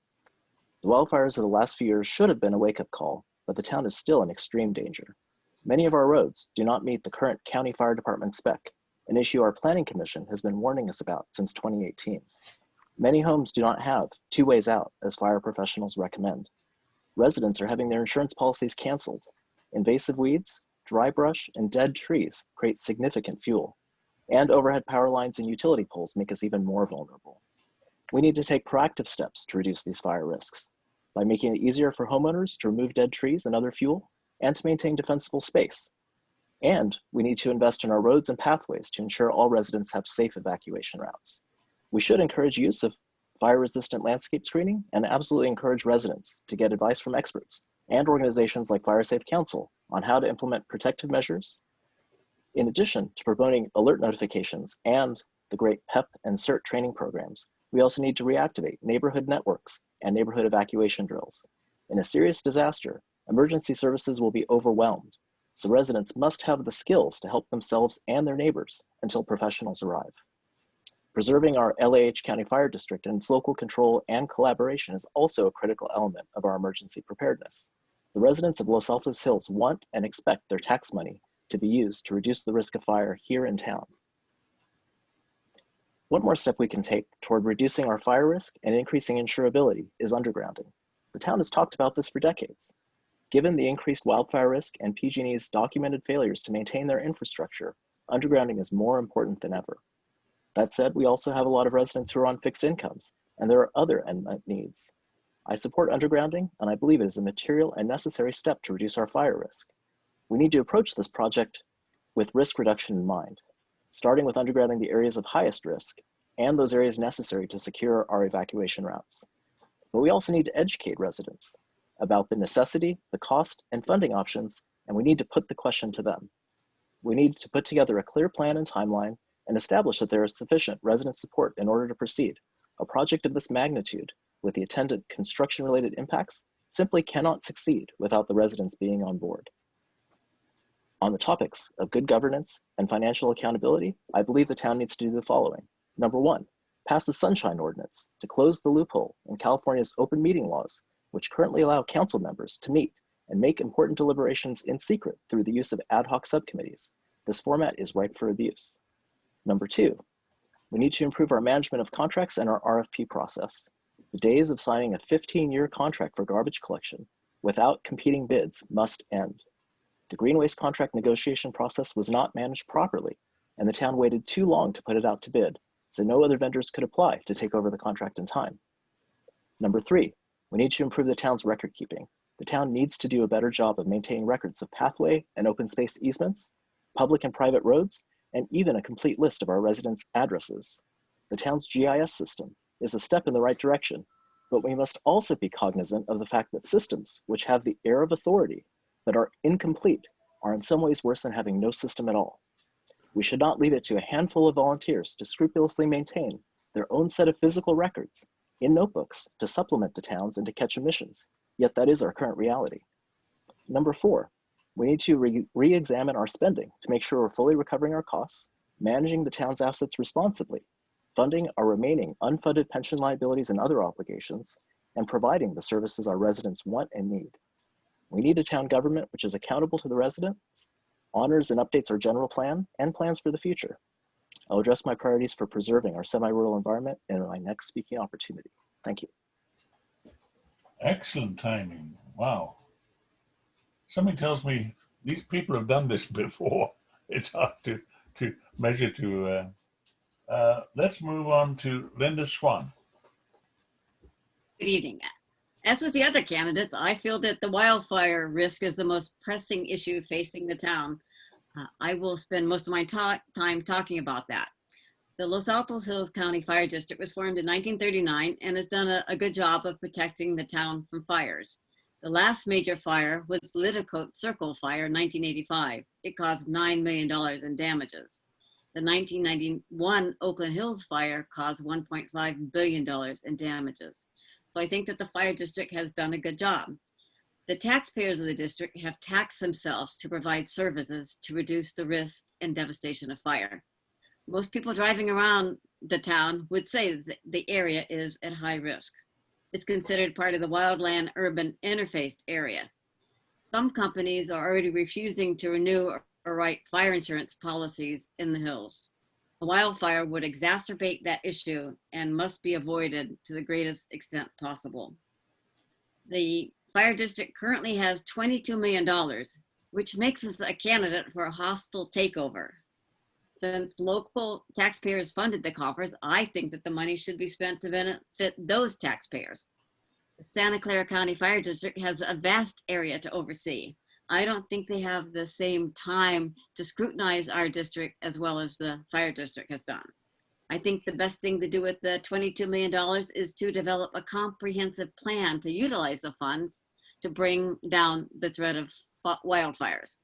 The wildfires of the last few years should have been a wake-up call, but the town is still in extreme danger. Many of our roads do not meet the current county fire department spec, an issue our planning commission has been warning us about since 2018. Many homes do not have 2 ways out, as fire professionals recommend. Residents are having their insurance policies canceled. Invasive weeds, dry brush, and dead trees create significant fuel. And overhead power lines and utility poles make us even more vulnerable. We need to take proactive steps to reduce these fire risks by making it easier for homeowners to remove dead trees and other fuel and to maintain defensible space. And we need to invest in our roads and pathways to ensure all residents have safe evacuation routes. We should encourage use of fire-resistant landscape screening and absolutely encourage residents to get advice from experts and organizations like Fire Safe Council on how to implement protective measures. In addition to promoting alert notifications and the great PEP and CERT training programs, we also need to reactivate neighborhood networks and neighborhood evacuation drills. In a serious disaster, emergency services will be overwhelmed, so residents must have the skills to help themselves and their neighbors until professionals arrive. Preserving our LAH County Fire District and its local control and collaboration is also a critical element of our emergency preparedness. The residents of Los Altos Hills want and expect their tax money to be used to reduce the risk of fire here in town. One more step we can take toward reducing our fire risk and increasing insurability is undergrounding. The town has talked about this for decades. Given the increased wildfire risk and PG&E's documented failures to maintain their infrastructure, undergrounding is more important than ever. That said, we also have a lot of residents who are on fixed incomes, and there are other unmet needs. I support undergrounding, and I believe it is a material and necessary step to reduce our fire risk. We need to approach this project with risk reduction in mind, starting with undergrounding the areas of highest risk and those areas necessary to secure our evacuation routes. But we also need to educate residents about the necessity, the cost, and funding options, and we need to put the question to them. We need to put together a clear plan and timeline and establish that there is sufficient resident support in order to proceed. A project of this magnitude, with the attendant construction-related impacts, simply cannot succeed without the residents being on board. On the topics of good governance and financial accountability, I believe the town needs to do the following. Number 1, pass the Sunshine Ordinance to close the loophole in California's open meeting laws, which currently allow council members to meet and make important deliberations in secret through the use of ad hoc subcommittees. This format is ripe for abuse. Number 2, we need to improve our management of contracts and our RFP process. The days of signing a 15-year contract for garbage collection without competing bids must end. The green waste contract negotiation process was not managed properly, and the town waited too long to put it out to bid, so no other vendors could apply to take over the contract in time. Number 3, we need to improve the town's record keeping. The town needs to do a better job of maintaining records of pathway and open space easements, public and private roads, and even a complete list of our residents' addresses. The town's GIS system is a step in the right direction, but we must also be cognizant of the fact that systems which have the air of authority but are incomplete are in some ways worse than having no system at all. We should not leave it to a handful of volunteers to scrupulously maintain their own set of physical records in notebooks to supplement the towns and to catch omissions, yet that is our current reality. Number 4, we need to re-examine our spending to make sure we're fully recovering our costs, managing the town's assets responsibly, funding our remaining unfunded pension liabilities and other obligations, and providing the services our residents want and need. We need a town government which is accountable to the residents, honors and updates our general plan and plans for the future. I'll address my priorities for preserving our semi-rural environment in my next speaking opportunity. Thank you. Excellent timing. Wow. Something tells me these people have done this before. It's hard to measure to. Let's move on to Linda Swan. Good evening. As with the other candidates, I feel that the wildfire risk is the most pressing issue facing the town. I will spend most of my time talking about that. The Los Altos Hills County Fire District was formed in 1939 and has done a good job of protecting the town from fires. The last major fire was Littlecote Circle Fire in 1985. It caused $9 million in damages. The 1991 Oakland Hills Fire caused $1.5 billion in damages. So I think that the fire district has done a good job. The taxpayers of the district have taxed themselves to provide services to reduce the risk and devastation of fire. Most people driving around the town would say that the area is at high risk. It's considered part of the wildland urban interface area. Some companies are already refusing to renew or write fire insurance policies in the hills. A wildfire would exacerbate that issue and must be avoided to the greatest extent possible. The fire district currently has $22 million, which makes us a candidate for a hostile takeover. Since local taxpayers funded the coffers, I think that the money should be spent to benefit those taxpayers. The Santa Clara County Fire District has a vast area to oversee. I don't think they have the same time to scrutinize our district as well as the fire district has done. I think the best thing to do with the $22 million is to develop a comprehensive plan to utilize the funds to bring down the threat of wildfires.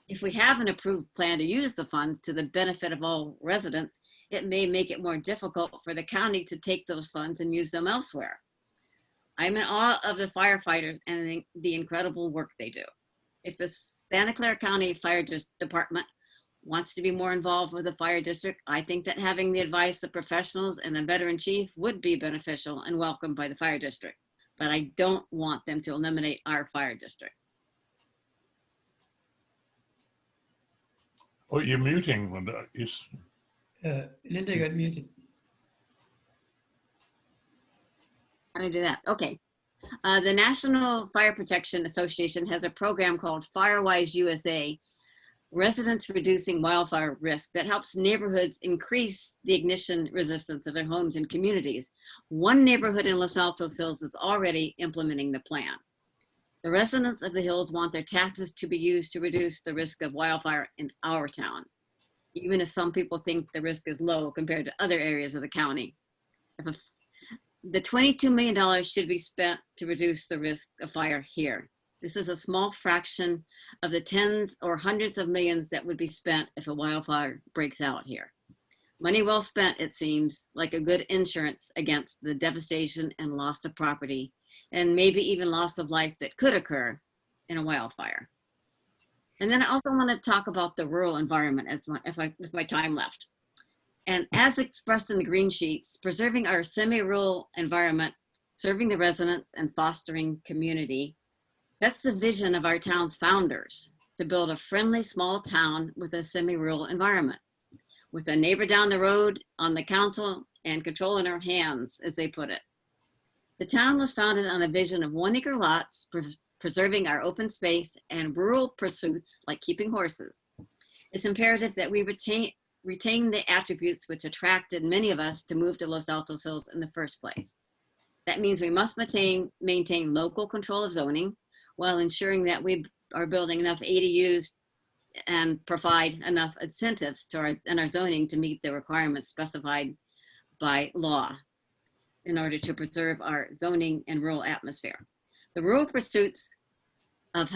If we have an approved plan to use the funds to the benefit of all residents, it may make it more difficult for the county to take those funds and use them elsewhere. I'm in awe of the firefighters and the incredible work they do. If the Santa Clara County Fire Department wants to be more involved with the fire district, I think that having the advice of professionals and a veteran chief would be beneficial and welcomed by the fire district. But I don't want them to eliminate our fire district. Oh, you're muting, Linda. Linda, you got muted. How do I do that? Okay. The National Fire Protection Association has a program called Firewise USA, Residents Reducing Wildfire Risk, that helps neighborhoods increase the ignition resistance of their homes and communities. One neighborhood in Los Altos Hills is already implementing the plan. The residents of the hills want their taxes to be used to reduce the risk of wildfire in our town, even if some people think the risk is low compared to other areas of the county. The $22 million should be spent to reduce the risk of fire here. This is a small fraction of the tens or hundreds of millions that would be spent if a wildfire breaks out here. Money well spent, it seems, like a good insurance against the devastation and loss of property, and maybe even loss of life that could occur in a wildfire. And then I also want to talk about the rural environment with my time left. And as expressed in the green sheets, preserving our semi-rural environment, serving the residents and fostering community, that's the vision of our town's founders, to build a friendly small town with a semi-rural environment, with a neighbor down the road on the council and control in our hands, as they put it. The town was founded on a vision of 1-acre lots, preserving our open space and rural pursuits like keeping horses. It's imperative that we retain the attributes which attracted many of us to move to Los Altos Hills in the first place. That means we must maintain local control of zoning while ensuring that we are building enough ADUs and provide enough incentives to our zoning to meet the requirements specified by law in order to preserve our zoning and rural atmosphere. The rural pursuits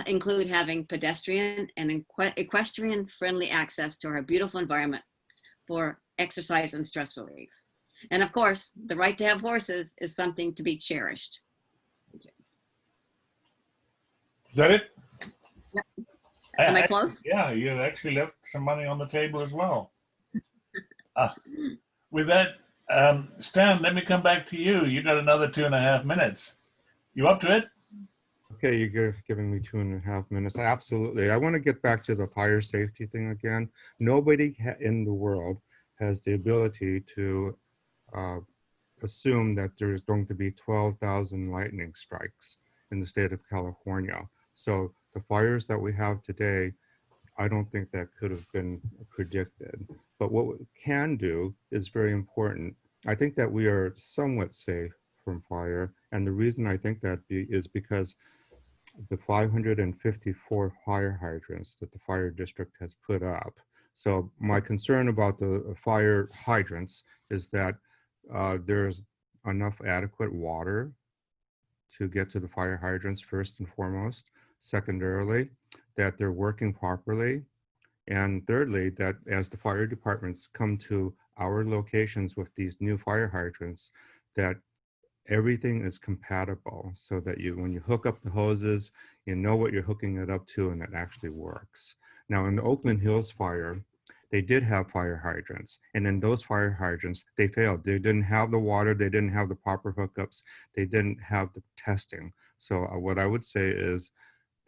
include having pedestrian and equestrian friendly access to our beautiful environment for exercise and stress relief. And of course, the right to have horses is something to be cherished. Is that it? Yep. Am I close? Yeah, you actually left some money on the table as well. With that, Stan, let me come back to you. You got another 2.5 minutes. You up to it? Okay, you're giving me 2.5 minutes. Absolutely. I want to get back to the fire safety thing again. Nobody in the world has the ability to assume that there's going to be 12,000 lightning strikes in the state of California. So the fires that we have today, I don't think that could have been predicted. But what we can do is very important. I think that we are somewhat safe from fire. And the reason I think that is because the 554 fire hydrants that the fire district has put up. So my concern about the fire hydrants is that there's enough adequate water to get to the fire hydrants first and foremost. Secondarily, that they're working properly. And thirdly, that as the fire departments come to our locations with these new fire hydrants, that everything is compatible so that when you hook up the hoses, you know what you're hooking it up to and it actually works. Now in the Oakland Hills fire, they did have fire hydrants, and in those fire hydrants, they failed. They didn't have the water, they didn't have the proper hookups, they didn't have the testing. So what I would say is,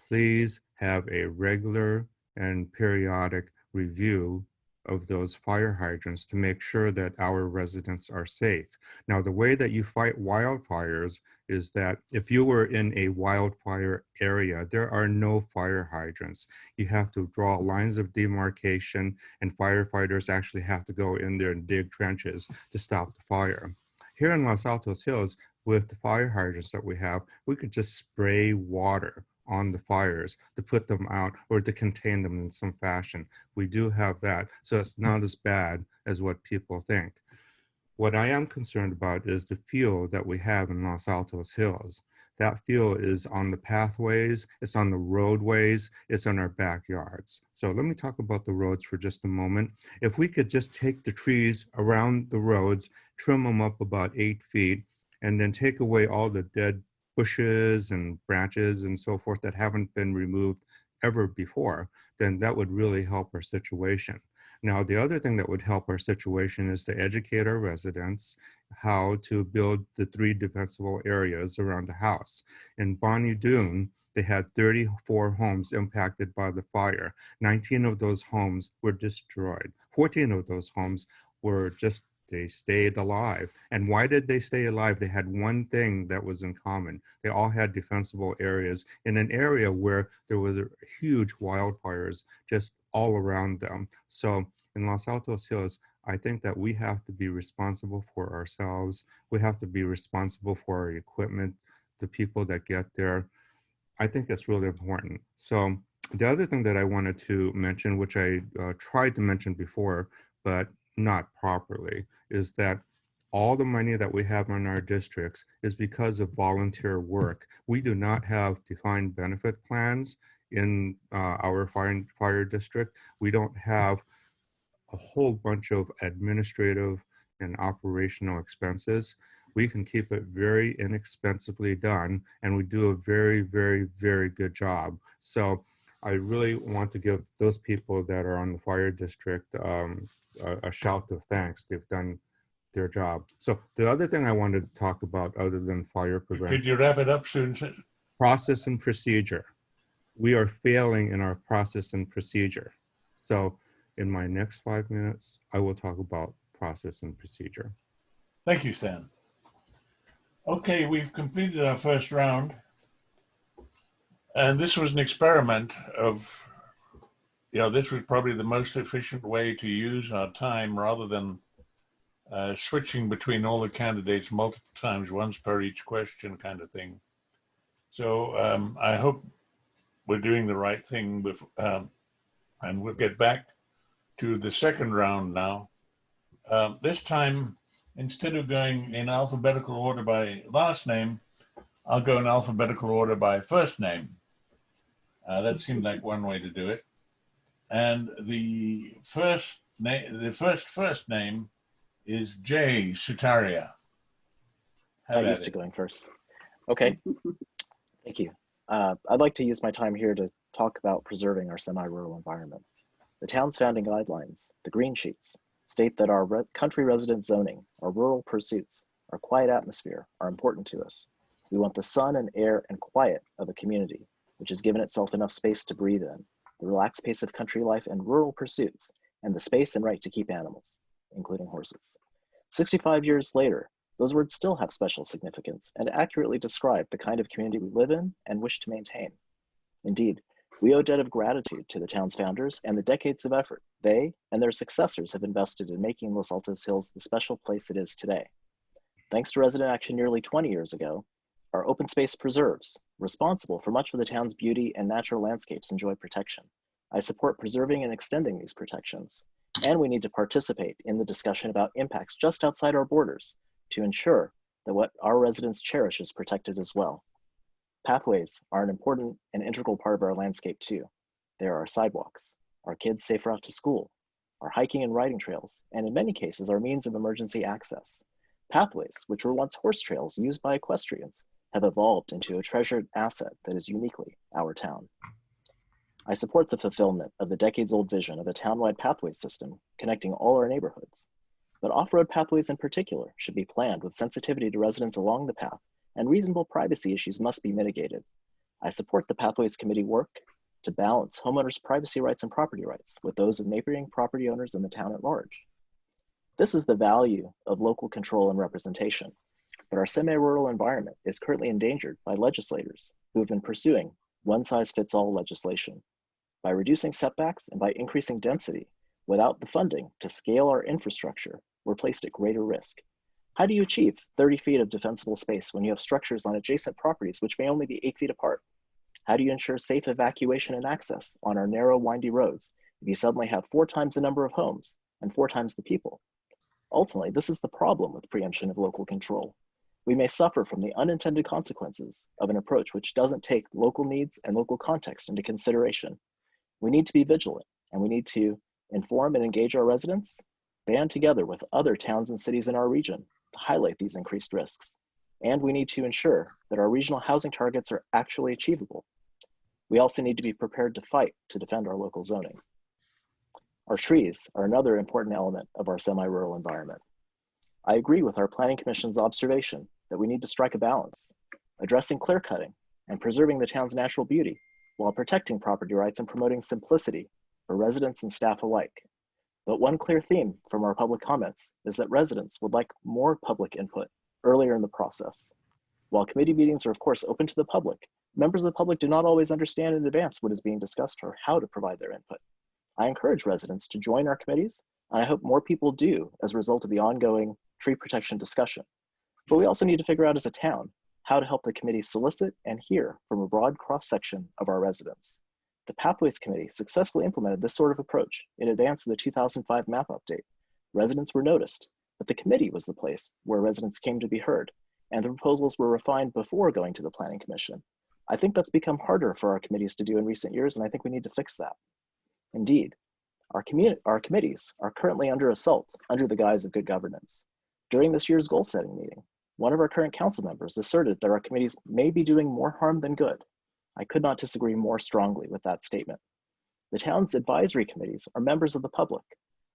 please have a regular and periodic review of those fire hydrants to make sure that our residents are safe. Now, the way that you fight wildfires is that if you were in a wildfire area, there are no fire hydrants. You have to draw lines of demarcation, and firefighters actually have to go in there and dig trenches to stop the fire. Here in Los Altos Hills, with the fire hydrants that we have, we could just spray water on the fires to put them out or to contain them in some fashion. We do have that, so it's not as bad as what people think. What I am concerned about is the fuel that we have in Los Altos Hills. That fuel is on the pathways, it's on the roadways, it's on our backyards. So let me talk about the roads for just a moment. If we could just take the trees around the roads, trim them up about 8 feet, and then take away all the dead bushes and branches and so forth that haven't been removed ever before, then that would really help our situation. Now, the other thing that would help our situation is to educate our residents how to build the 3 defensible areas around the house. In Bonnie Doon, they had 34 homes impacted by the fire. 19 of those homes were destroyed. 14 of those homes were just they stayed alive. And why did they stay alive? They had one thing that was in common. They all had defensible areas in an area where there was huge wildfires just all around them. So in Los Altos Hills, I think that we have to be responsible for ourselves. We have to be responsible for our equipment, the people that get there. I think that's really important. So the other thing that I wanted to mention, which I tried to mention before, but not properly, is that all the money that we have in our districts is because of volunteer work. We do not have defined benefit plans in our fire district. We don't have a whole bunch of administrative and operational expenses. We can keep it very inexpensively done, and we do a very, very, very good job. So I really want to give those people that are on the fire district a shout of thanks. They've done their job. So the other thing I wanted to talk about, other than fire prevention. Could you wrap it up soon? Process and procedure. We are failing in our process and procedure. So in my next 5 minutes, I will talk about process and procedure. Thank you, Stan. Okay, we've completed our first round. And this was an experiment of this was probably the most efficient way to use our time rather than switching between all the candidates multiple times, once per each question kind of thing. So I hope we're doing the right thing with, and we'll get back to the second round now. This time, instead of going in alphabetical order by last name, I'll go in alphabetical order by first name. That seemed like one way to do it. And the first name is J. Sutaria. I'm used to going first. Okay, thank you. I'd like to use my time here to talk about preserving our semi-rural environment. The town's founding guidelines, the green sheets, state that our country resident zoning, our rural pursuits, our quiet atmosphere are important to us. We want the sun and air and quiet of a community, which has given itself enough space to breathe in, the relaxed pace of country life and rural pursuits, and the space and right to keep animals, including horses. 65 years later, those words still have special significance and accurately describe the kind of community we live in and wish to maintain. Indeed, we owe a debt of gratitude to the town's founders and the decades of effort they and their successors have invested in making Los Altos Hills the special place it is today. Thanks to resident action nearly 20 years ago, our open space preserves, responsible for much of the town's beauty and natural landscapes, enjoy protection. I support preserving and extending these protections, and we need to participate in the discussion about impacts just outside our borders to ensure that what our residents cherish is protected as well. Pathways are an important and integral part of our landscape too. There are sidewalks, our kids' safe route to school, our hiking and riding trails, and in many cases, our means of emergency access. Pathways, which were once horse trails used by equestrians, have evolved into a treasured asset that is uniquely our town. I support the fulfillment of the decades-old vision of a town-wide pathway system connecting all our neighborhoods. But off-road pathways in particular should be planned with sensitivity to residents along the path, and reasonable privacy issues must be mitigated. I support the Pathways Committee work to balance homeowners' privacy rights and property rights with those of neighboring property owners in the town at large. This is the value of local control and representation, but our semi-rural environment is currently endangered by legislators who have been pursuing one-size-fits-all legislation. By reducing setbacks and by increasing density without the funding to scale our infrastructure, we're placed at greater risk. How do you achieve 30 feet of defensible space when you have structures on adjacent properties which may only be 8 feet apart? How do you ensure safe evacuation and access on our narrow, windy roads if you suddenly have 4 times the number of homes and 4 times the people? Ultimately, this is the problem with preemption of local control. We may suffer from the unintended consequences of an approach which doesn't take local needs and local context into consideration. We need to be vigilant, and we need to inform and engage our residents, band together with other towns and cities in our region to highlight these increased risks. And we need to ensure that our regional housing targets are actually achievable. We also need to be prepared to fight to defend our local zoning. Our trees are another important element of our semi-rural environment. I agree with our Planning Commission's observation that we need to strike a balance, addressing clear cutting and preserving the town's natural beauty while protecting property rights and promoting simplicity for residents and staff alike. But one clear theme from our public comments is that residents would like more public input earlier in the process. While committee meetings are of course open to the public, members of the public do not always understand in advance what is being discussed or how to provide their input. I encourage residents to join our committees, and I hope more people do as a result of the ongoing tree protection discussion. But we also need to figure out as a town how to help the committee solicit and hear from a broad cross-section of our residents. The Pathways Committee successfully implemented this sort of approach in advance of the 2005 map update. Residents were noticed, but the committee was the place where residents came to be heard, and the proposals were refined before going to the Planning Commission. I think that's become harder for our committees to do in recent years, and I think we need to fix that. Indeed, our committees are currently under assault under the guise of good governance. During this year's goal-setting meeting, one of our current council members asserted that our committees may be doing more harm than good. I could not disagree more strongly with that statement. The town's advisory committees are members of the public.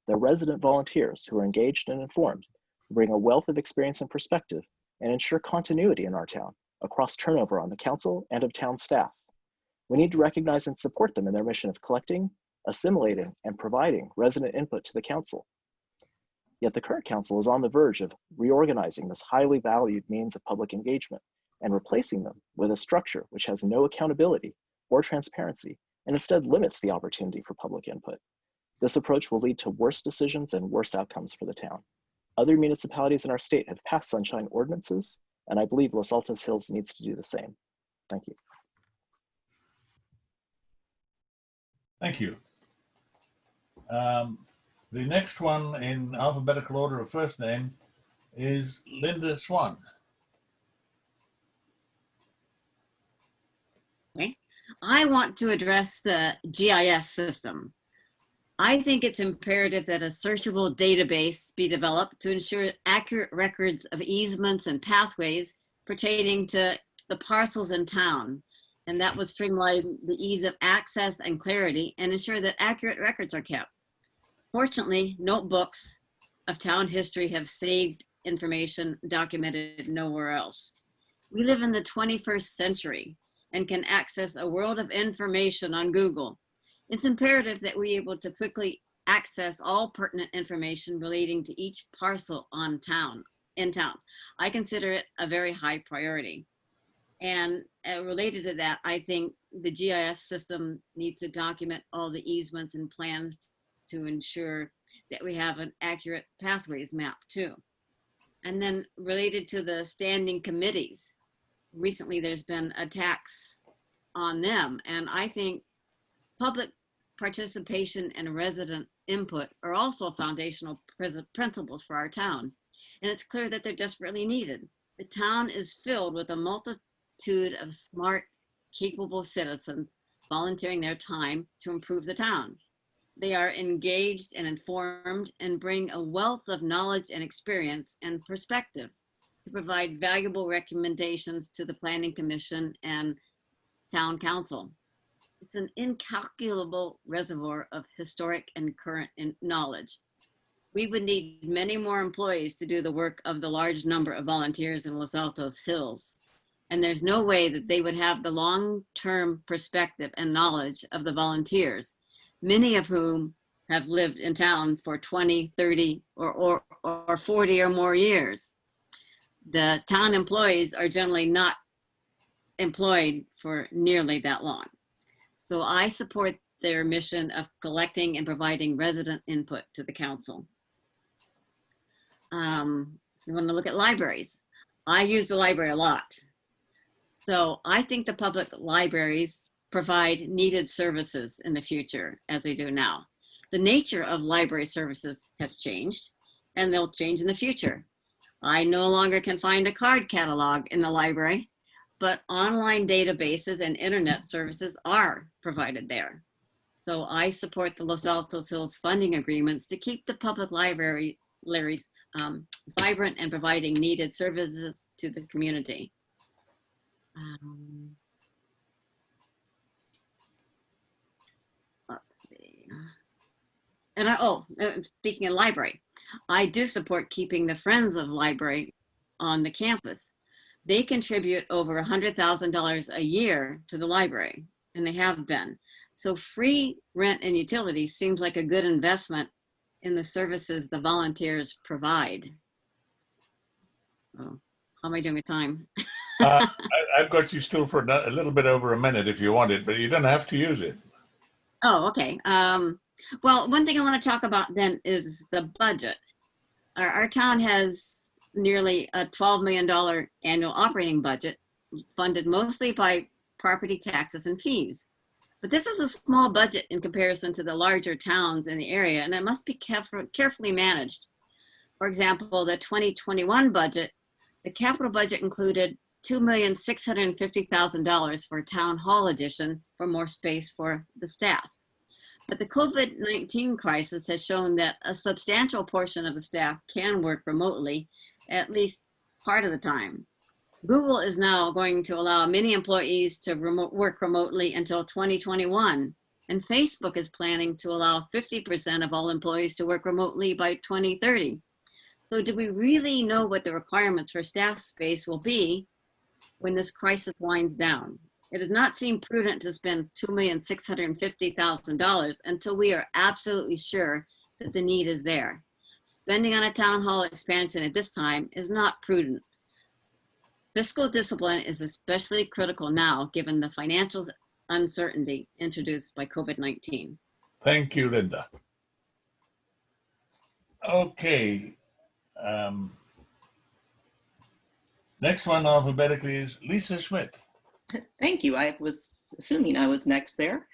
They're resident volunteers who are engaged and informed, who bring a wealth of experience and perspective, and ensure continuity in our town across turnover on the council and of town staff. We need to recognize and support them in their mission of collecting, assimilating, and providing resident input to the council. Yet the current council is on the verge of reorganizing this highly valued means of public engagement and replacing them with a structure which has no accountability or transparency and instead limits the opportunity for public input. This approach will lead to worse decisions and worse outcomes for the town. Other municipalities in our state have passed sunshine ordinances, and I believe Los Altos Hills needs to do the same. Thank you. Thank you. The next one in alphabetical order of first name is Linda Swan. Okay. I want to address the GIS system. I think it's imperative that a searchable database be developed to ensure accurate records of easements and pathways pertaining to the parcels in town. And that would streamline the ease of access and clarity and ensure that accurate records are kept. Fortunately, notebooks of town history have saved information documented nowhere else. We live in the 21st century and can access a world of information on Google. It's imperative that we be able to quickly access all pertinent information relating to each parcel in town. I consider it a very high priority. And related to that, I think the GIS system needs to document all the easements and plans to ensure that we have an accurate pathways map too. And then related to the standing committees, recently there's been attacks on them. And I think public participation and resident input are also foundational principles for our town. And it's clear that they're desperately needed. The town is filled with a multitude of smart, capable citizens volunteering their time to improve the town. They are engaged and informed and bring a wealth of knowledge and experience and perspective to provide valuable recommendations to the Planning Commission and Town Council. It's an incalculable reservoir of historic and current knowledge. We would need many more employees to do the work of the large number of volunteers in Los Altos Hills. And there's no way that they would have the long-term perspective and knowledge of the volunteers, many of whom have lived in town for 20, 30, or 40 or more years. The town employees are generally not employed for nearly that long. So I support their mission of collecting and providing resident input to the council. You want to look at libraries. I use the library a lot. So I think the public libraries provide needed services in the future as they do now. The nature of library services has changed and they'll change in the future. I no longer can find a card catalog in the library, but online databases and internet services are provided there. So I support the Los Altos Hills funding agreements to keep the public libraries vibrant and providing needed services to the community. Let's see. And speaking of library, I do support keeping the Friends of Library on the campus. They contribute over $100,000 a year to the library, and they have been. So free rent and utilities seems like a good investment in the services the volunteers provide. Oh, how am I doing with time? I've got you still for a little bit over a minute if you want it, but you don't have to use it. Oh, okay. Well, one thing I want to talk about then is the budget. Our town has nearly a $12 million annual operating budget, funded mostly by property taxes and fees. But this is a small budget in comparison to the larger towns in the area, and it must be carefully managed. For example, the 2021 budget, the capital budget included $2,650,000 for a town hall addition for more space for the staff. But the COVID-19 crisis has shown that a substantial portion of the staff can work remotely, at least part of the time. Google is now going to allow many employees to work remotely until 2021, and Facebook is planning to allow 50% of all employees to work remotely by 2030. So do we really know what the requirements for staff space will be when this crisis winds down? It does not seem prudent to spend $2,650,000 until we are absolutely sure that the need is there. Spending on a town hall expansion at this time is not prudent. Fiscal discipline is especially critical now, given the financial uncertainty introduced by COVID-19. Thank you, Linda. Okay. Next one alphabetically is Lisa Schmidt. Thank you. I was assuming I was next there.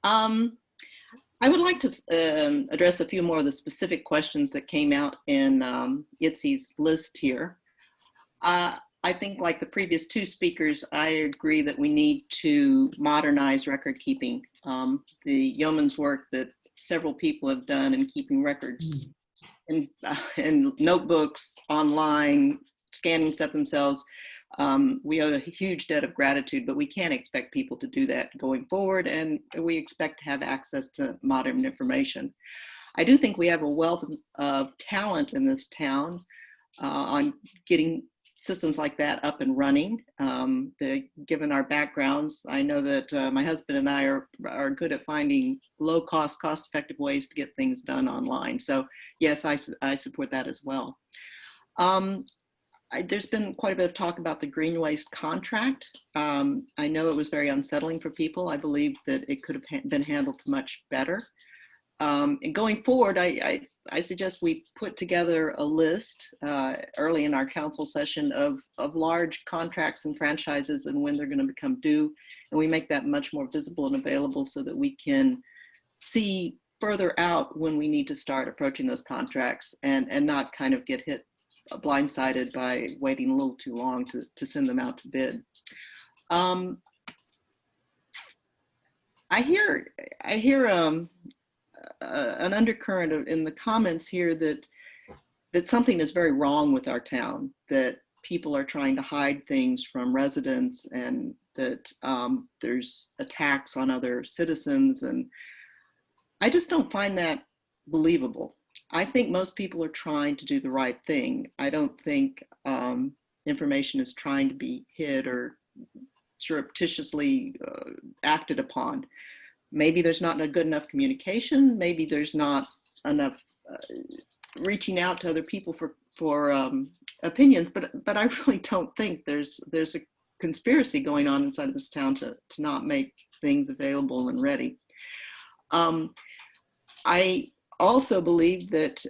I would like to address a few more of the specific questions that came out in ITSE's list here. I think, like the previous two speakers, I agree that we need to modernize record keeping. The yeoman's work that several people have done in keeping records in notebooks, online, scanning stuff themselves. We owe a huge debt of gratitude, but we can't expect people to do that going forward, and we expect to have access to modern information. I do think we have a wealth of talent in this town on getting systems like that up and running. Given our backgrounds, I know that my husband and I are good at finding low-cost, cost-effective ways to get things done online. So yes, I support that as well. There's been quite a bit of talk about the green waste contract. I know it was very unsettling for people. I believe that it could have been handled much better. And going forward, I suggest we put together a list early in our council session of large contracts and franchises and when they're going to become due. And we make that much more visible and available so that we can see further out when we need to start approaching those contracts and not kind of get hit blindsided by waiting a little too long to send them out to bid. I hear an undercurrent in the comments here that something is very wrong with our town, that people are trying to hide things from residents, and that there's attacks on other citizens. And I just don't find that believable. I think most people are trying to do the right thing. I don't think information is trying to be hid or surreptitiously acted upon. Maybe there's not a good enough communication. Maybe there's not enough reaching out to other people for opinions. But I really don't think there's a conspiracy going on inside of this town to not make things available and ready. I also believe that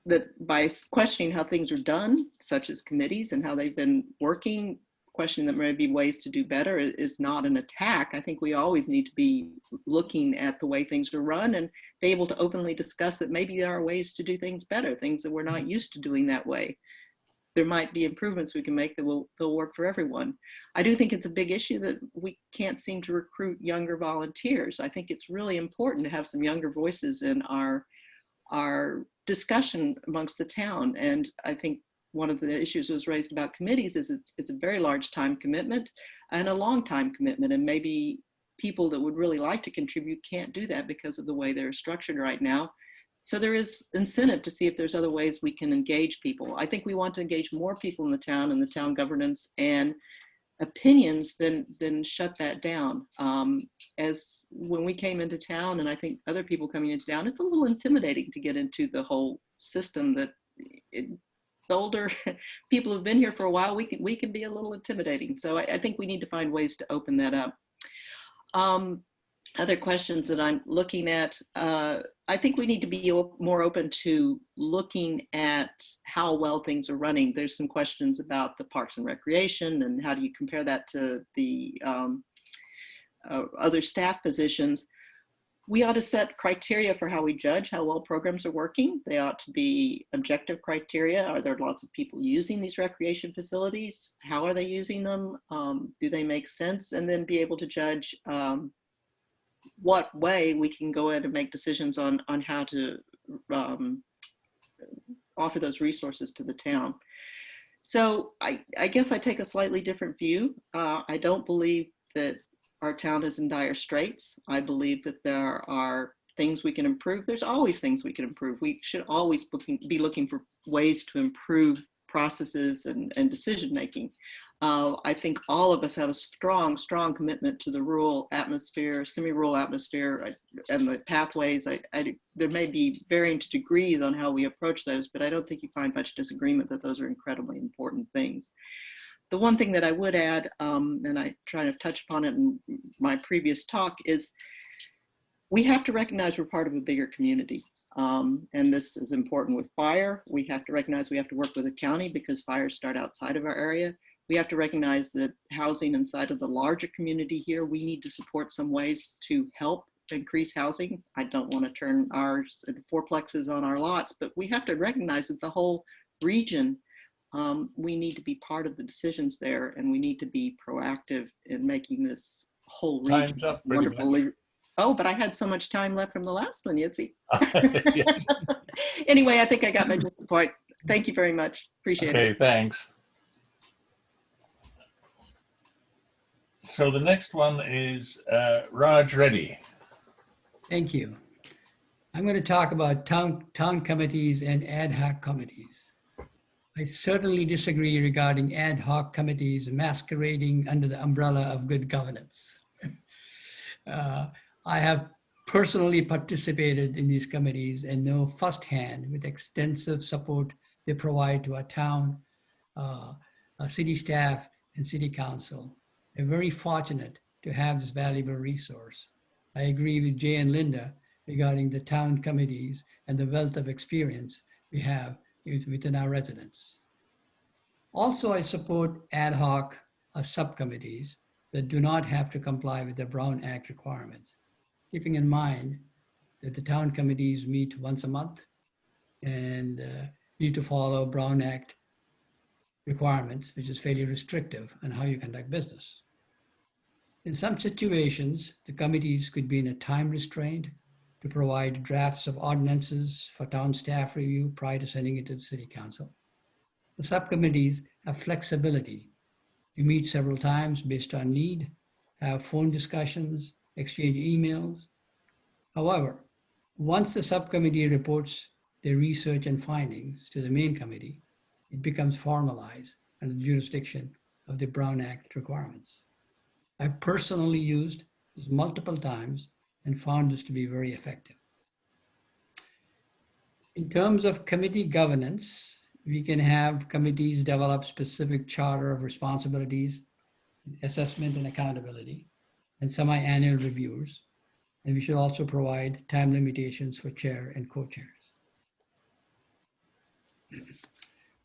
that by questioning how things are done, such as committees and how they've been working, questioning that there may be ways to do better is not an attack. I think we always need to be looking at the way things are run and be able to openly discuss that maybe there are ways to do things better, things that we're not used to doing that way. There might be improvements we can make that will work for everyone. I do think it's a big issue that we can't seem to recruit younger volunteers. I think it's really important to have some younger voices in our discussion amongst the town. And I think one of the issues that was raised about committees is it's a very large time commitment and a long time commitment. And maybe people that would really like to contribute can't do that because of the way they're structured right now. So there is incentive to see if there's other ways we can engage people. I think we want to engage more people in the town and the town governance and opinions than shut that down. As when we came into town, and I think other people coming into town, it's a little intimidating to get into the whole system that the older people who've been here for a while, we can be a little intimidating. So I think we need to find ways to open that up. Other questions that I'm looking at, I think we need to be more open to looking at how well things are running. There's some questions about the Parks and Recreation and how do you compare that to the other staff positions. We ought to set criteria for how we judge how well programs are working. They ought to be objective criteria. Are there lots of people using these recreation facilities? How are they using them? Do they make sense? And then be able to judge what way we can go in and make decisions on how to offer those resources to the town. So I guess I take a slightly different view. I don't believe that our town is in dire straits. I believe that there are things we can improve. There's always things we can improve. We should always be looking for ways to improve processes and decision-making. I think all of us have a strong commitment to the rural atmosphere, semi-rural atmosphere, and the pathways. There may be varying degrees on how we approach those, but I don't think you find much disagreement that those are incredibly important things. The one thing that I would add, and I try to touch upon it in my previous talk, is we have to recognize we're part of a bigger community. And this is important with fire. We have to recognize we have to work with the county because fires start outside of our area. We have to recognize that housing inside of the larger community here, we need to support some ways to help increase housing. I don't want to turn ours into fourplexes on our lots, but we have to recognize that the whole region, we need to be part of the decisions there, and we need to be proactive in making this whole region Time's up pretty much. wonderful. Oh, but I had so much time left from the last one, Yitzi. Yeah. Anyway, I think I got my gist of the point. Thank you very much. Appreciate it. Okay, thanks. So the next one is Raj Reddy. Thank you. I'm going to talk about town committees and ad hoc committees. I certainly disagree regarding ad hoc committees masquerading under the umbrella of good governance. I have personally participated in these committees and know firsthand with extensive support they provide to our town, city staff, and city council. We're very fortunate to have this valuable resource. I agree with Jay and Linda regarding the town committees and the wealth of experience we have within our residents. Also, I support ad hoc subcommittees that do not have to comply with the Brown Act requirements, keeping in mind that the town committees meet once a month and need to follow Brown Act requirements, which is fairly restrictive on how you conduct business. In some situations, the committees could be in a time restraint to provide drafts of ordinances for town staff review prior to sending it to the city council. The subcommittees have flexibility. You meet several times based on need, have phone discussions, exchange emails. However, once the subcommittee reports their research and findings to the main committee, it becomes formalized under the jurisdiction of the Brown Act requirements. I've personally used this multiple times and found this to be very effective. In terms of committee governance, we can have committees develop specific charter of responsibilities, assessment and accountability, and semi-annual reviews. And we should also provide time limitations for chair and co-chairs.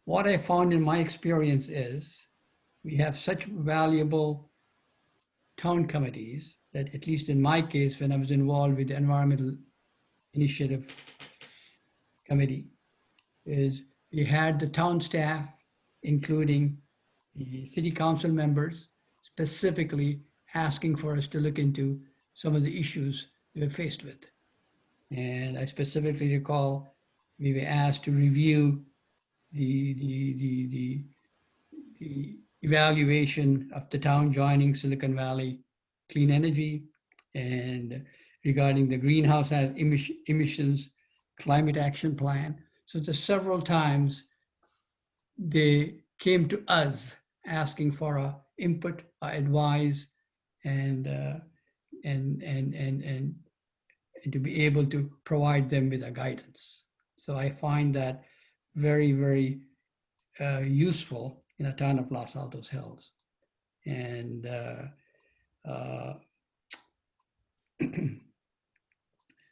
What I found in my experience is we have such valuable town committees that, at least in my case, when I was involved with the Environmental Initiative Committee, is we had the town staff, including the city council members, specifically asking for us to look into some of the issues we were faced with. And I specifically recall we were asked to review the evaluation of the town joining Silicon Valley Clean Energy, and regarding the greenhouse emissions climate action plan. So there's several times they came to us asking for our input, our advice, and to be able to provide them with a guidance. So I find that very, very useful in a town of Los Altos Hills. And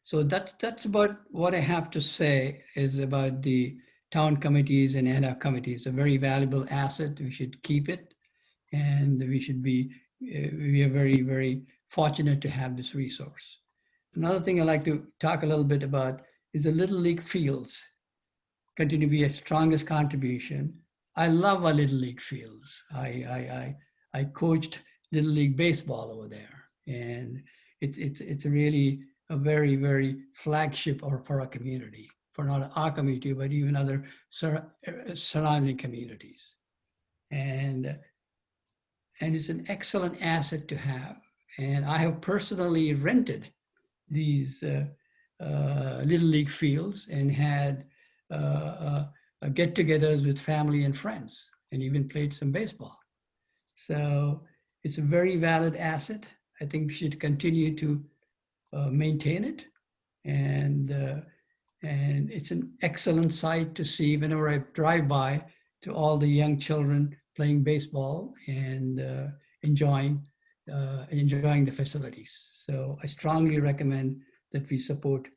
so that's about what I have to say is about the town committees and ad hoc committees. A very valuable asset. We should keep it, and we are very, very fortunate to have this resource. Another thing I'd like to talk a little bit about is the Little League fields continue to be our strongest contribution. I love our Little League fields. I coached Little League baseball over there, and it's really a very, very flagship for our community, for not our community, but even other surrounding communities. And it's an excellent asset to have. And I have personally rented these Little League fields and had get-togethers with family and friends, and even played some baseball. So it's a very valid asset. I think we should continue to maintain it, and it's an excellent sight to see whenever I drive by, to all the young children playing baseball and enjoying the facilities. So I strongly recommend that we support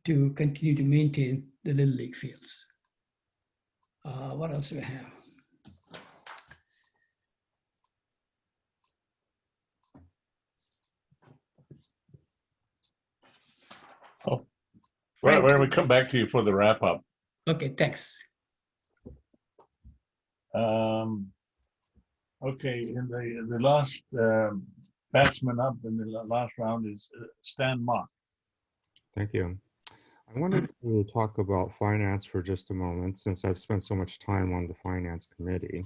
to continue to maintain the Little League fields. What else do we have? Oh, why don't we come back to you for the wrap up? Okay, thanks. Okay, in the last batsman up in the last round is Stan Mock. Thank you. I wanted to talk about finance for just a moment, since I've spent so much time on the finance committee.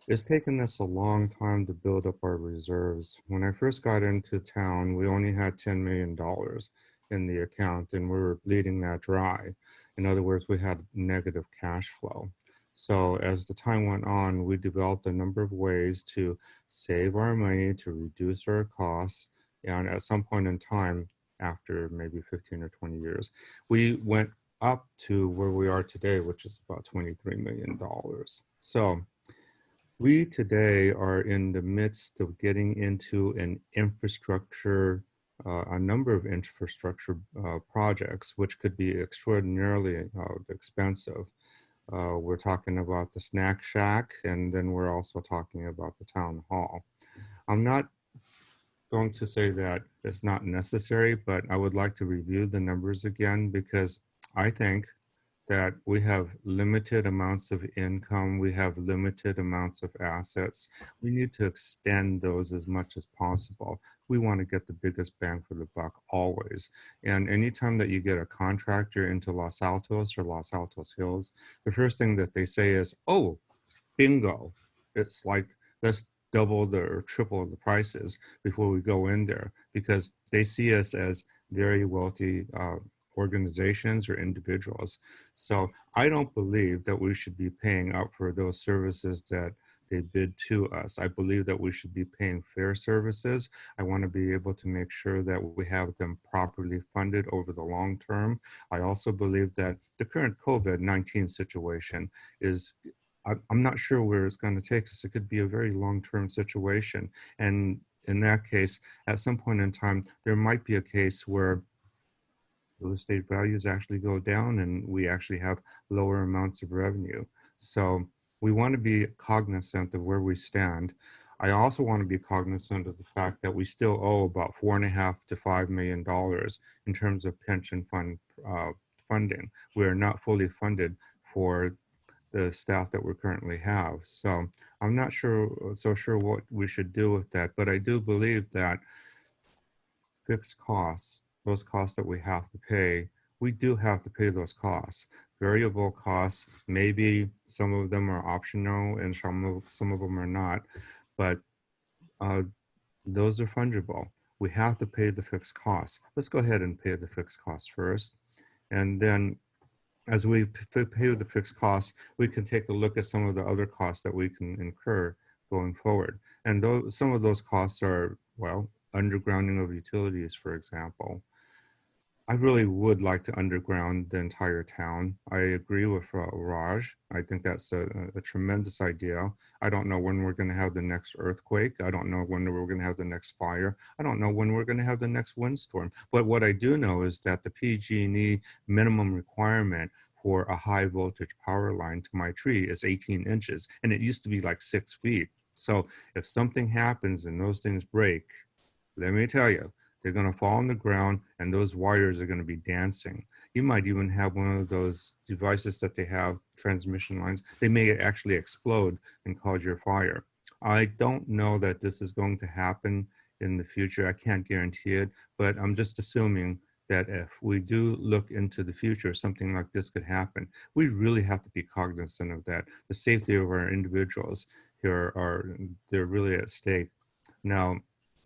It's taken us a long time to build up our reserves. When I first got into town, we only had $10 million in the account, and we were bleeding that dry. In other words, we had negative cash flow. So as the time went on, we developed a number of ways to save our money, to reduce our costs, and at some point in time, after maybe 15 or 20 years, we went up to where we are today, which is about $23 million. So we today are in the midst of getting into a number of infrastructure projects, which could be extraordinarily expensive. We're talking about the snack shack, and then we're also talking about the town hall. I'm not going to say that it's not necessary, but I would like to review the numbers again, because I think that we have limited amounts of income, we have limited amounts of assets. We need to extend those as much as possible. We want to get the biggest bang for the buck always. And anytime that you get a contractor into Los Altos or Los Altos Hills, the first thing that they say is, oh, bingo. It's like, let's double or triple the prices before we go in there, because they see us as very wealthy organizations or individuals. So I don't believe that we should be paying up for those services that they bid to us. I believe that we should be paying fair services. I want to be able to make sure that we have them properly funded over the long term. I also believe that the current COVID-19 situation is, I'm not sure where it's going to take us. It could be a very long-term situation. And in that case, at some point in time, there might be a case where real estate values actually go down and we actually have lower amounts of revenue. So we want to be cognizant of where we stand. I also want to be cognizant of the fact that we still owe about $4.5 to $5 million in terms of pension fund funding. We are not fully funded for the staff that we currently have. So I'm not sure what we should do with that, but I do believe that fixed costs, those costs that we have to pay, we do have to pay those costs. Variable costs, maybe some of them are optional and some of them are not, but those are fungible. We have to pay the fixed costs. Let's go ahead and pay the fixed costs first. And then as we pay the fixed costs, we can take a look at some of the other costs that we can incur going forward. And some of those costs are, well, undergrounding of utilities, for example. I really would like to underground the entire town. I agree with Raj. I think that's a tremendous idea. I don't know when we're going to have the next earthquake. I don't know when we're going to have the next fire. I don't know when we're going to have the next windstorm. But what I do know is that the PG&E minimum requirement for a high voltage power line to my tree is 18 inches, and it used to be like 6 feet. So if something happens and those things break, let me tell you, they're going to fall on the ground and those wires are going to be dancing. You might even have one of those devices that they have, transmission lines. They may actually explode and cause your fire. I don't know that this is going to happen in the future. I can't guarantee it, but I'm just assuming that if we do look into the future, something like this could happen. We really have to be cognizant of that. The safety of our individuals here they're really at stake. Now,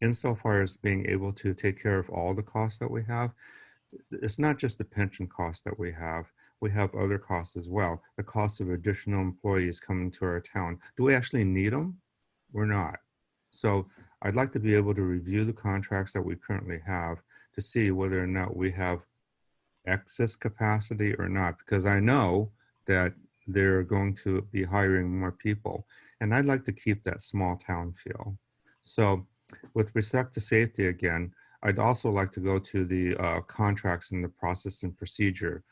insofar as being able to take care of all the costs that we have, it's not just the pension costs that we have other costs as well. The cost of additional employees coming to our town. Do we actually need them? We're not. So I'd like to be able to review the contracts that we currently have to see whether or not we have excess capacity or not, because I know that they're going to be hiring more people. And I'd like to keep that small town feel. So with respect to safety again, I'd also like to go to the contracts and the process and procedure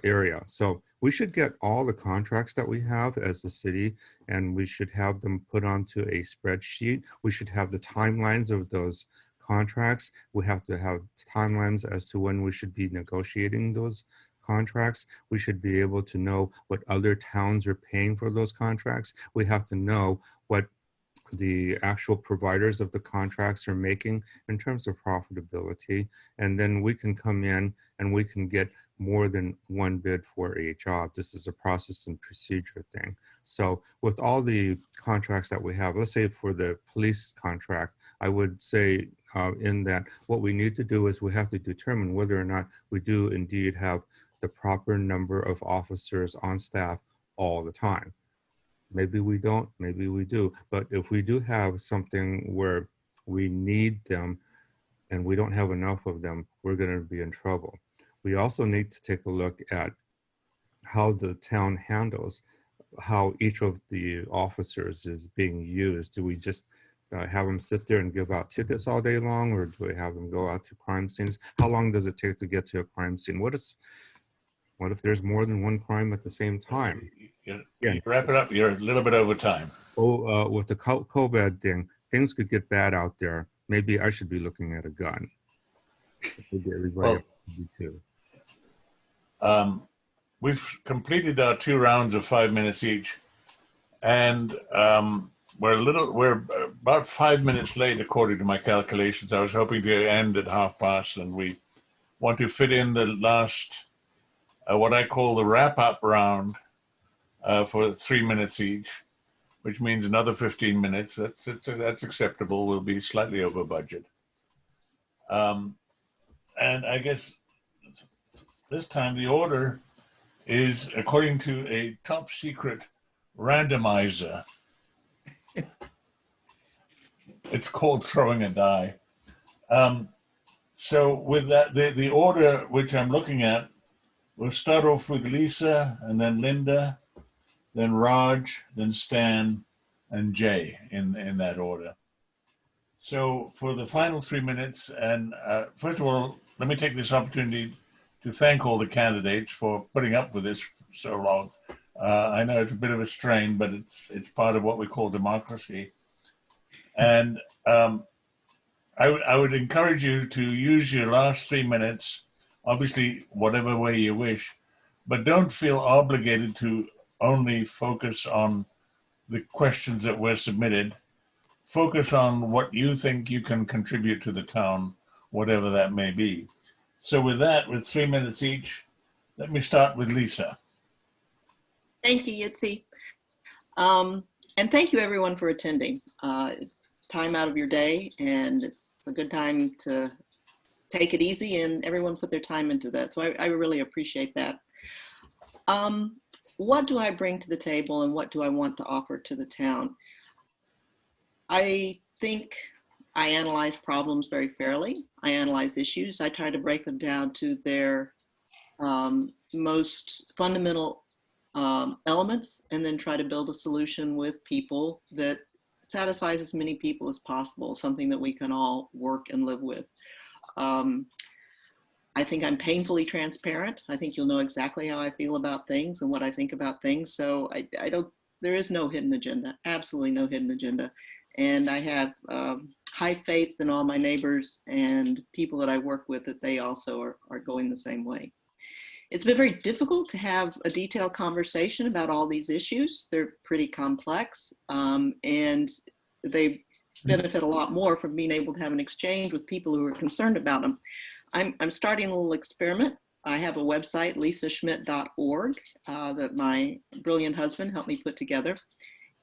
area. So we should get all the contracts that we have as a city, and we should have them put onto a spreadsheet. We should have the timelines of those contracts. We have to have timelines as to when we should be negotiating those contracts. We should be able to know what other towns are paying for those contracts. We have to know what the actual providers of the contracts are making in terms of profitability. And then we can come in and we can get more than one bid for a job. This is a process and procedure thing. So with all the contracts that we have, let's say for the police contract, I would say in that what we need to do is we have to determine whether or not we do indeed have the proper number of officers on staff all the time. Maybe we don't, maybe we do. But if we do have something where we need them and we don't have enough of them, we're going to be in trouble. We also need to take a look at how the town handles how each of the officers is being used. Do we just have them sit there and give out tickets all day long, or do we have them go out to crime scenes? How long does it take to get to a crime scene? What if there's more than one crime at the same time? You wrap it up. You're a little bit over time. Oh, with the COVID thing, things could get bad out there. Maybe I should be looking at a gun. Maybe everybody too. We've completed our 2 rounds of 5 minutes each, and we're about 5 minutes late according to my calculations. I was hoping to end at 1:30, and we want to fit in the last what I call the wrap-up round for 3 minutes each, which means another 15 minutes. That's acceptable. We'll be slightly over budget. And I guess this time the order is according to a top secret randomizer. It's called throwing a die. So with that, the order which I'm looking at, we'll start off with Lisa, and then Linda, then Raj, then Stan, and Jay in that order. So for the final 3 minutes, and first of all, let me take this opportunity to thank all the candidates for putting up with this so long. I know it's a bit of a strain, but it's part of what we call democracy. And I would encourage you to use your last 3 minutes, obviously whatever way you wish, but don't feel obligated to only focus on the questions that were submitted. Focus on what you think you can contribute to the town, whatever that may be. So with that, with 3 minutes each, let me start with Lisa. Thank you, Yitzi. And thank you everyone for attending. It's time out of your day, and it's a good time to take it easy, and everyone put their time into that. So I really appreciate that. What do I bring to the table, and what do I want to offer to the town? I think I analyze problems very fairly. I analyze issues. I try to break them down to their most fundamental elements, and then try to build a solution with people that satisfies as many people as possible, something that we can all work and live with. I think I'm painfully transparent. I think you'll know exactly how I feel about things and what I think about things. So there is no hidden agenda, absolutely no hidden agenda. And I have high faith in all my neighbors and people that I work with, that they also are going the same way. It's been very difficult to have a detailed conversation about all these issues. They're pretty complex, and they benefit a lot more from being able to have an exchange with people who are concerned about them. I'm starting a little experiment. I have a website, lisaschmidt.org, that my brilliant husband helped me put together.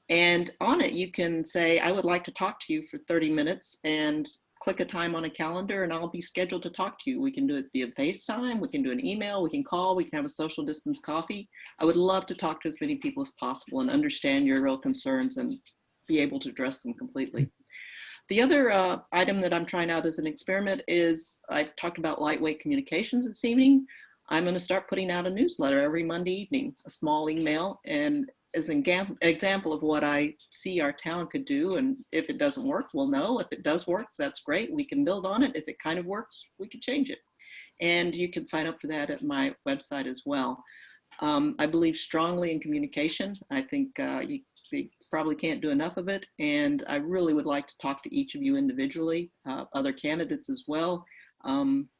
And on it, you can say, I would like to talk to you for 30 minutes, and click a time on a calendar, and I'll be scheduled to talk to you. We can do it via FaceTime, we can do an email, we can call, we can have a social distance coffee. I would love to talk to as many people as possible and understand your real concerns and be able to address them completely. The other item that I'm trying out as an experiment is, I've talked about lightweight communications this evening. I'm going to start putting out a newsletter every Monday evening, a small email, and as an example of what I see our town could do. And if it doesn't work, we'll know. If it does work, that's great. We can build on it. If it kind of works, we can change it. And you can sign up for that at my website as well. I believe strongly in communication. I think you probably can't do enough of it. And I really would like to talk to each of you individually, other candidates as well.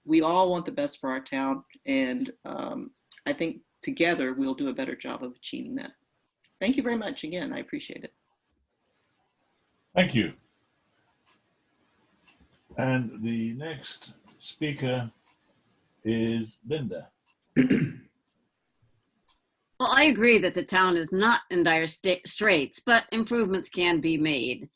We all want the best for our town. And I think together we'll do a better job of achieving that. Thank you very much again. I appreciate it. Thank you. And the next speaker is Linda. Well, I agree that the town is not in dire straits, but improvements can be made.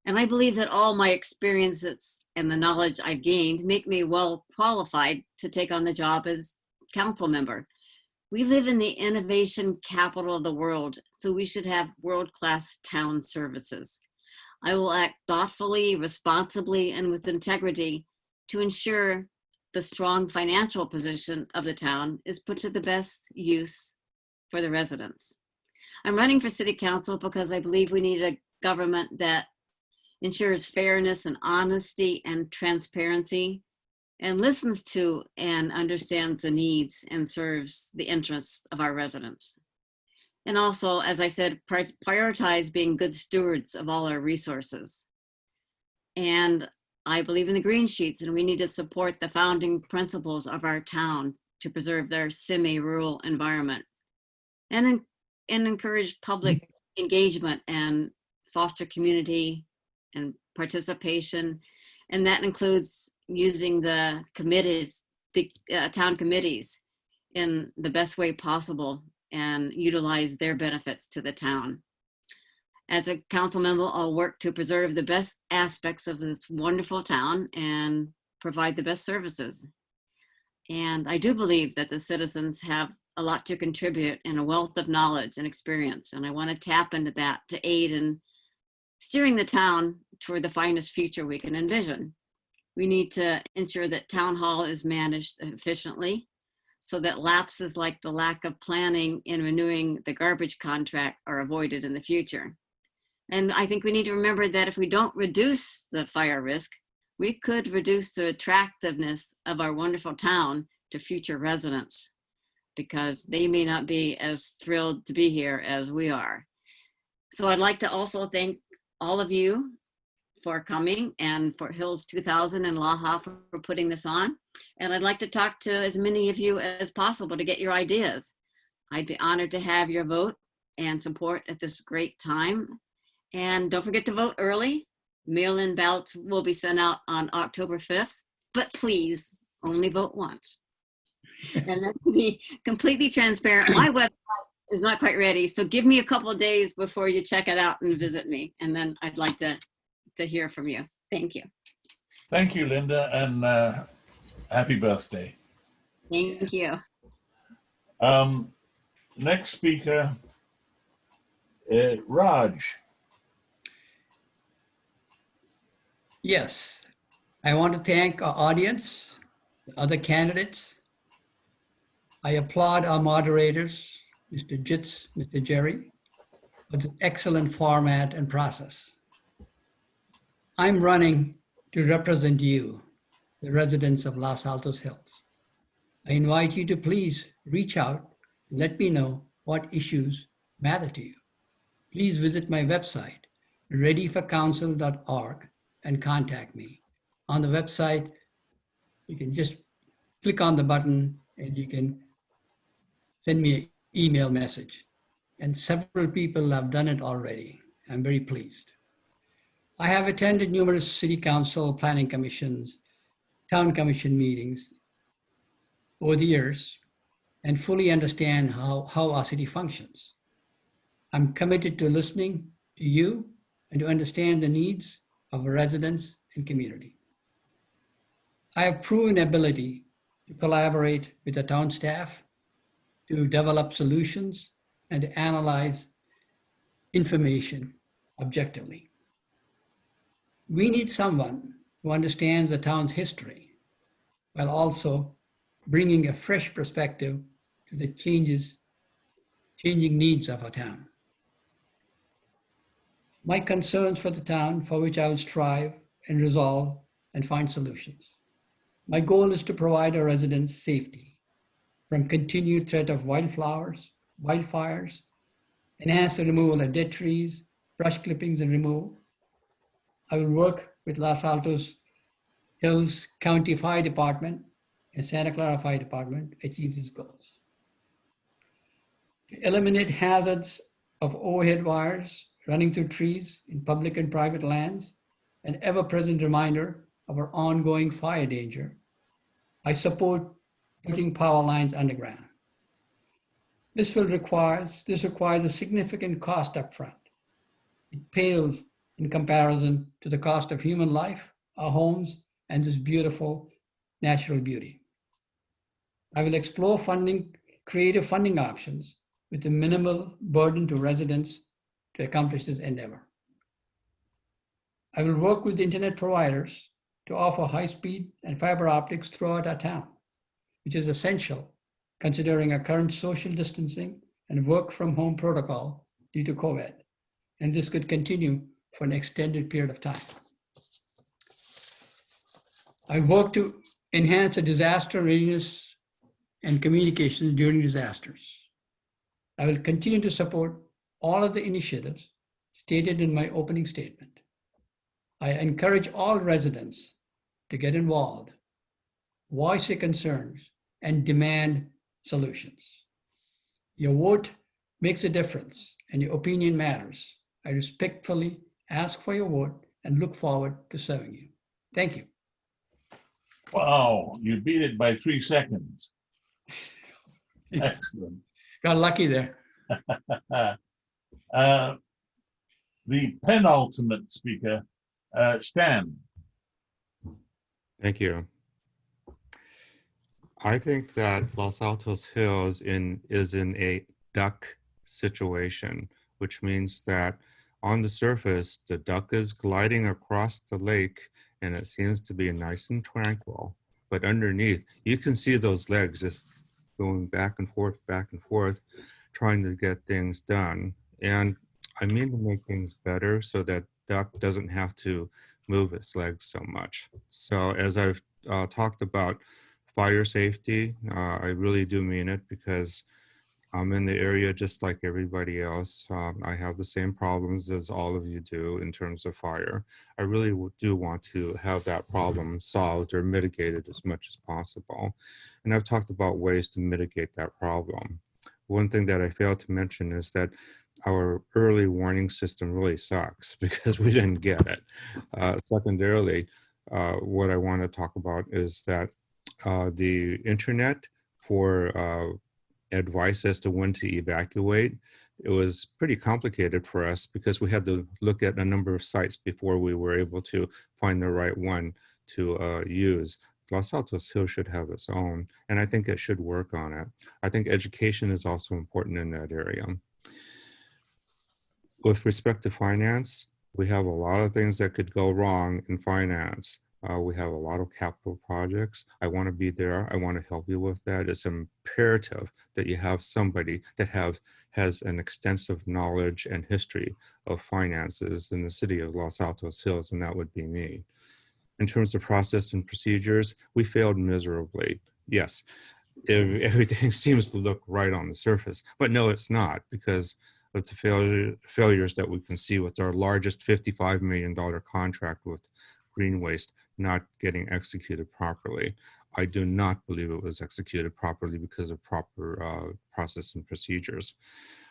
And I believe that all my experiences and the knowledge I've gained make me well qualified to take on the job as council member. We live in the innovation capital of the world, so we should have world-class town services. I will act thoughtfully, responsibly, and with integrity to ensure the strong financial position of the town is put to the best use for the residents. I'm running for city council because I believe we need a government that ensures fairness and honesty and transparency and listens to and understands the needs and serves the interests of our residents. And also, as I said, prioritize being good stewards of all our resources. And I believe in the green sheets, and we need to support the founding principles of our town to preserve their semi-rural environment and encourage public engagement and foster community and participation. And that includes using the committees, the town committees in the best way possible and utilize their benefits to the town. As a council member, I'll work to preserve the best aspects of this wonderful town and provide the best services. And I do believe that the citizens have a lot to contribute and a wealth of knowledge and experience. And I want to tap into that to aid in steering the town toward the finest future we can envision. We need to ensure that town hall is managed efficiently so that lapses like the lack of planning in renewing the garbage contract are avoided in the future. And I think we need to remember that if we don't reduce the fire risk, we could reduce the attractiveness of our wonderful town to future residents because they may not be as thrilled to be here as we are. So I'd like to also thank all of you for coming and for Hills 2000 and LAHA for putting this on. And I'd like to talk to as many of you as possible to get your ideas. I'd be honored to have your vote and support at this great time. And don't forget to vote early. Mail-in ballots will be sent out on October 5th, but please only vote once. And then to be completely transparent, my website is not quite ready. So give me a couple of days before you check it out and visit me. And then I'd like to hear from you. Thank you. Thank you, Linda, and happy birthday. Thank you. Next speaker, Raj. Yes, I want to thank our audience, the other candidates. I applaud our moderators, Mr. Jitz, Mr. Jerry, for the excellent format and process. I'm running to represent you, the residents of Los Altos Hills. I invite you to please reach out and let me know what issues matter to you. Please visit my website, readyforcouncil.org, and contact me. On the website, you can just click on the button and you can send me an email message. And several people have done it already. I'm very pleased. I have attended numerous city council, planning commissions, town commission meetings over the years and fully understand how our city functions. I'm committed to listening to you and to understand the needs of residents and community. I have proven ability to collaborate with the town staff to develop solutions and to analyze information objectively. We need someone who understands the town's history while also bringing a fresh perspective to the changing needs of our town. My concerns for the town, for which I will strive and resolve and find solutions. My goal is to provide our residents safety from continued threat of wildfires, enhance the removal of dead trees, brush clippings and removal. I will work with Los Altos Hills County Fire Department and Santa Clara Fire Department to achieve these goals. To eliminate hazards of overhead wires running through trees in public and private lands, an ever-present reminder of our ongoing fire danger, I support putting power lines underground. This requires a significant cost up front. It pales in comparison to the cost of human life, our homes, and this beautiful natural beauty. I will explore creative funding options with a minimal burden to residents to accomplish this endeavor. I will work with internet providers to offer high-speed and fiber optics throughout our town, which is essential considering our current social distancing and work from home protocol due to COVID, and this could continue for an extended period of time. I work to enhance the disaster readiness and communication during disasters. I will continue to support all of the initiatives stated in my opening statement. I encourage all residents to get involved, voice their concerns, and demand solutions. Your vote makes a difference and your opinion matters. I respectfully ask for your vote and look forward to serving you. Thank you. Wow, you beat it by 3 seconds. Excellent. Got lucky there. The penultimate speaker, Stan. Thank you. I think that Los Altos Hills is in a duck situation, which means that on the surface, the duck is gliding across the lake and it seems to be nice and tranquil. But underneath, you can see those legs just going back and forth, trying to get things done. And I mean to make things better so that duck doesn't have to move its legs so much. So as I've talked about fire safety, I really do mean it because I'm in the area just like everybody else. I have the same problems as all of you do in terms of fire. I really do want to have that problem solved or mitigated as much as possible. And I've talked about ways to mitigate that problem. One thing that I failed to mention is that our early warning system really sucks because we didn't get it. Secondarily, what I want to talk about is that the internet for advice as to when to evacuate, it was pretty complicated for us because we had to look at a number of sites before we were able to find the right one to use. Los Altos Hills should have its own, and I think it should work on it. I think education is also important in that area. With respect to finance, we have a lot of things that could go wrong in finance. We have a lot of capital projects. I want to be there. I want to help you with that. It's imperative that you have somebody that has an extensive knowledge and history of finances in the city of Los Altos Hills, and that would be me. In terms of process and procedures, we failed miserably. Yes, everything seems to look right on the surface, but no, it's not, because of the failures that we can see with our largest $55 million contract with green waste not getting executed properly. I do not believe it was executed properly because of proper process and procedures.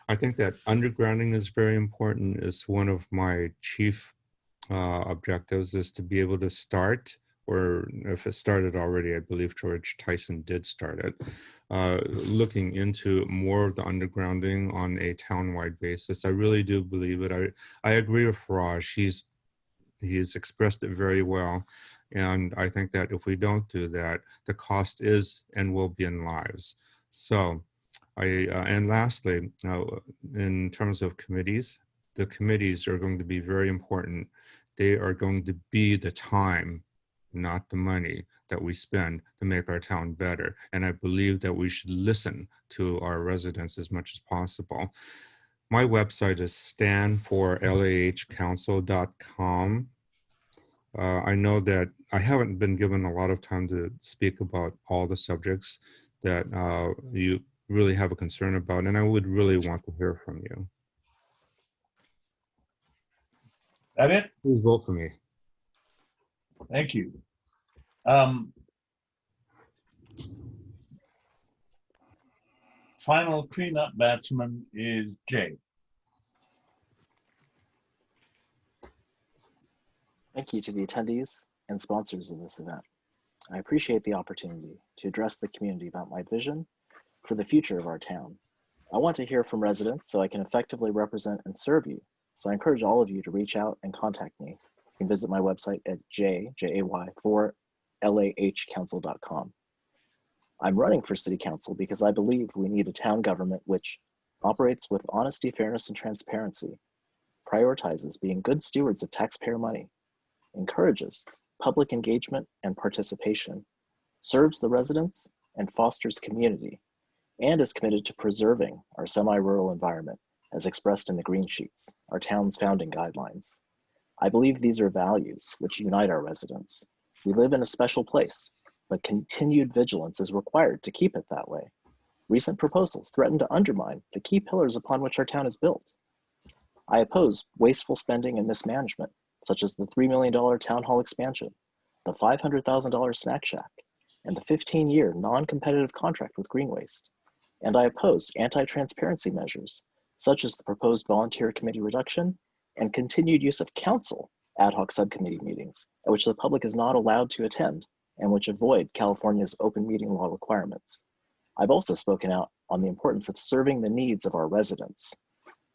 I think that undergrounding is very important. It's one of my chief objectives, is to be able to start, or if it started already, I believe George Tyson did start it, looking into more of the undergrounding on a town-wide basis. I really do believe it. I agree with Raj. He's expressed it very well. And I think that if we don't do that, the cost is and will be in lives. So, and lastly, in terms of committees, the committees are going to be very important. They are going to be the time, not the money. that we spend to make our town better. And I believe that we should listen to our residents as much as possible. My website is standforlahcouncil.com. I know that I haven't been given a lot of time to speak about all the subjects that you really have a concern about, and I would really want to hear from you. That it? Please vote for me. Thank you. Final cleanup batsman is Jay. Thank you to the attendees and sponsors of this event. I appreciate the opportunity to address the community about my vision for the future of our town. I want to hear from residents so I can effectively represent and serve you. So I encourage all of you to reach out and contact me. You can visit my website at jay4lahcouncil.com. I'm running for city council because I believe we need a town government which operates with honesty, fairness, and transparency, prioritizes being good stewards of taxpayer money, encourages public engagement and participation, serves the residents and fosters community, and is committed to preserving our semi-rural environment as expressed in the green sheets, our town's founding guidelines. I believe these are values which unite our residents. We live in a special place, but continued vigilance is required to keep it that way. Recent proposals threaten to undermine the key pillars upon which our town is built. I oppose wasteful spending and mismanagement, such as the $3 million town hall expansion, the $500,000 snack shack, and the 15-year non-competitive contract with Green Waste. And I oppose anti-transparency measures, such as the proposed volunteer committee reduction and continued use of council ad hoc subcommittee meetings, at which the public is not allowed to attend and which avoid California's open meeting law requirements. I've also spoken out on the importance of serving the needs of our residents.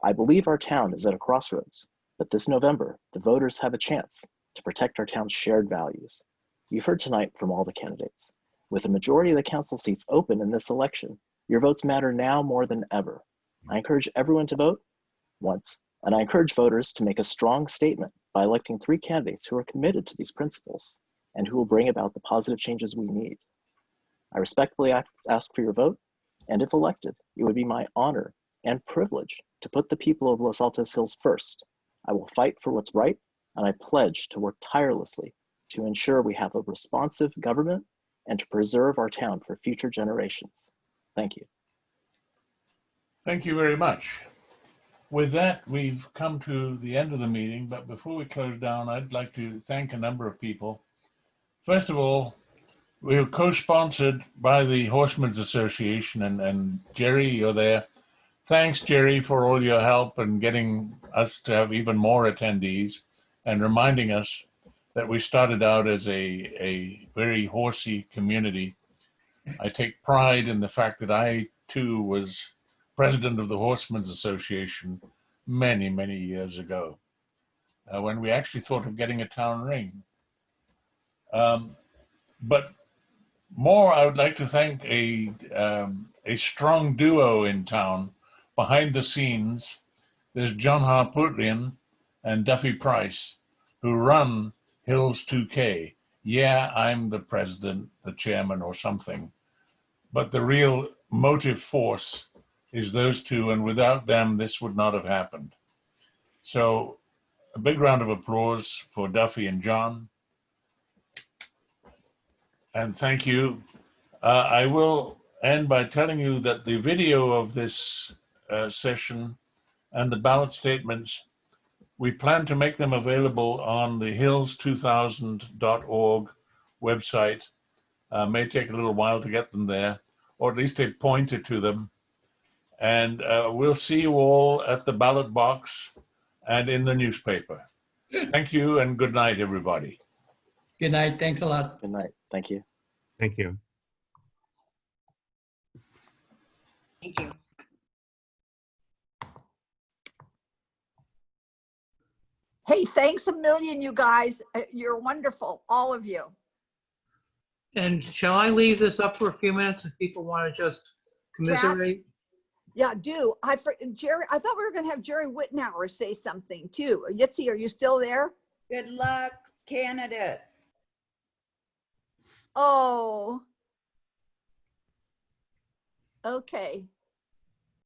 I believe our town is at a crossroads, but this November, the voters have a chance to protect our town's shared values. You've heard tonight from all the candidates. With a majority of the council seats open in this election, your votes matter now more than ever. I encourage everyone to vote once, and I encourage voters to make a strong statement by electing 3 candidates who are committed to these principles and who will bring about the positive changes we need. I respectfully ask for your vote, and if elected, it would be my honor and privilege to put the people of Los Altos Hills first. I will fight for what's right, and I pledge to work tirelessly to ensure we have a responsive government and to preserve our town for future generations. Thank you. Thank you very much. With that, we've come to the end of the meeting, but before we close down, I'd like to thank a number of people. First of all, we were co-sponsored by the Horsemen's Association, and Jerry, you're there. Thanks, Jerry, for all your help and getting us to have even more attendees and reminding us that we started out as a very horsey community. I take pride in the fact that I, too, was president of the Horsemen's Association many, many years ago, when we actually thought of getting a town ring. But more, I would like to thank a strong duo in town. Behind the scenes, there's John Harputian and Duffy Price, who run Hills 2K. Yeah, I'm the president, the chairman, or something. But the real motive force is those two, and without them, this would not have happened. So a big round of applause for Duffy and John. And thank you. I will end by telling you that the video of this session and the ballot statements, we plan to make them available on the hills2000.org website. May take a little while to get them there, or at least a pointer to them. And we'll see you all at the ballot box and in the newspaper. Thank you and good night, everybody. Good night. Thanks a lot. Good night. Thank you. Thank you. Thank you. Hey, thanks a million, you guys. You're wonderful, all of you. And shall I leave this up for a few minutes if people want to just commiserate? Yeah, do. Jerry, I thought we were going to have Jerry Wittenauer say something too. Yitzi, are you still there? Good luck, candidates. Oh. Okay.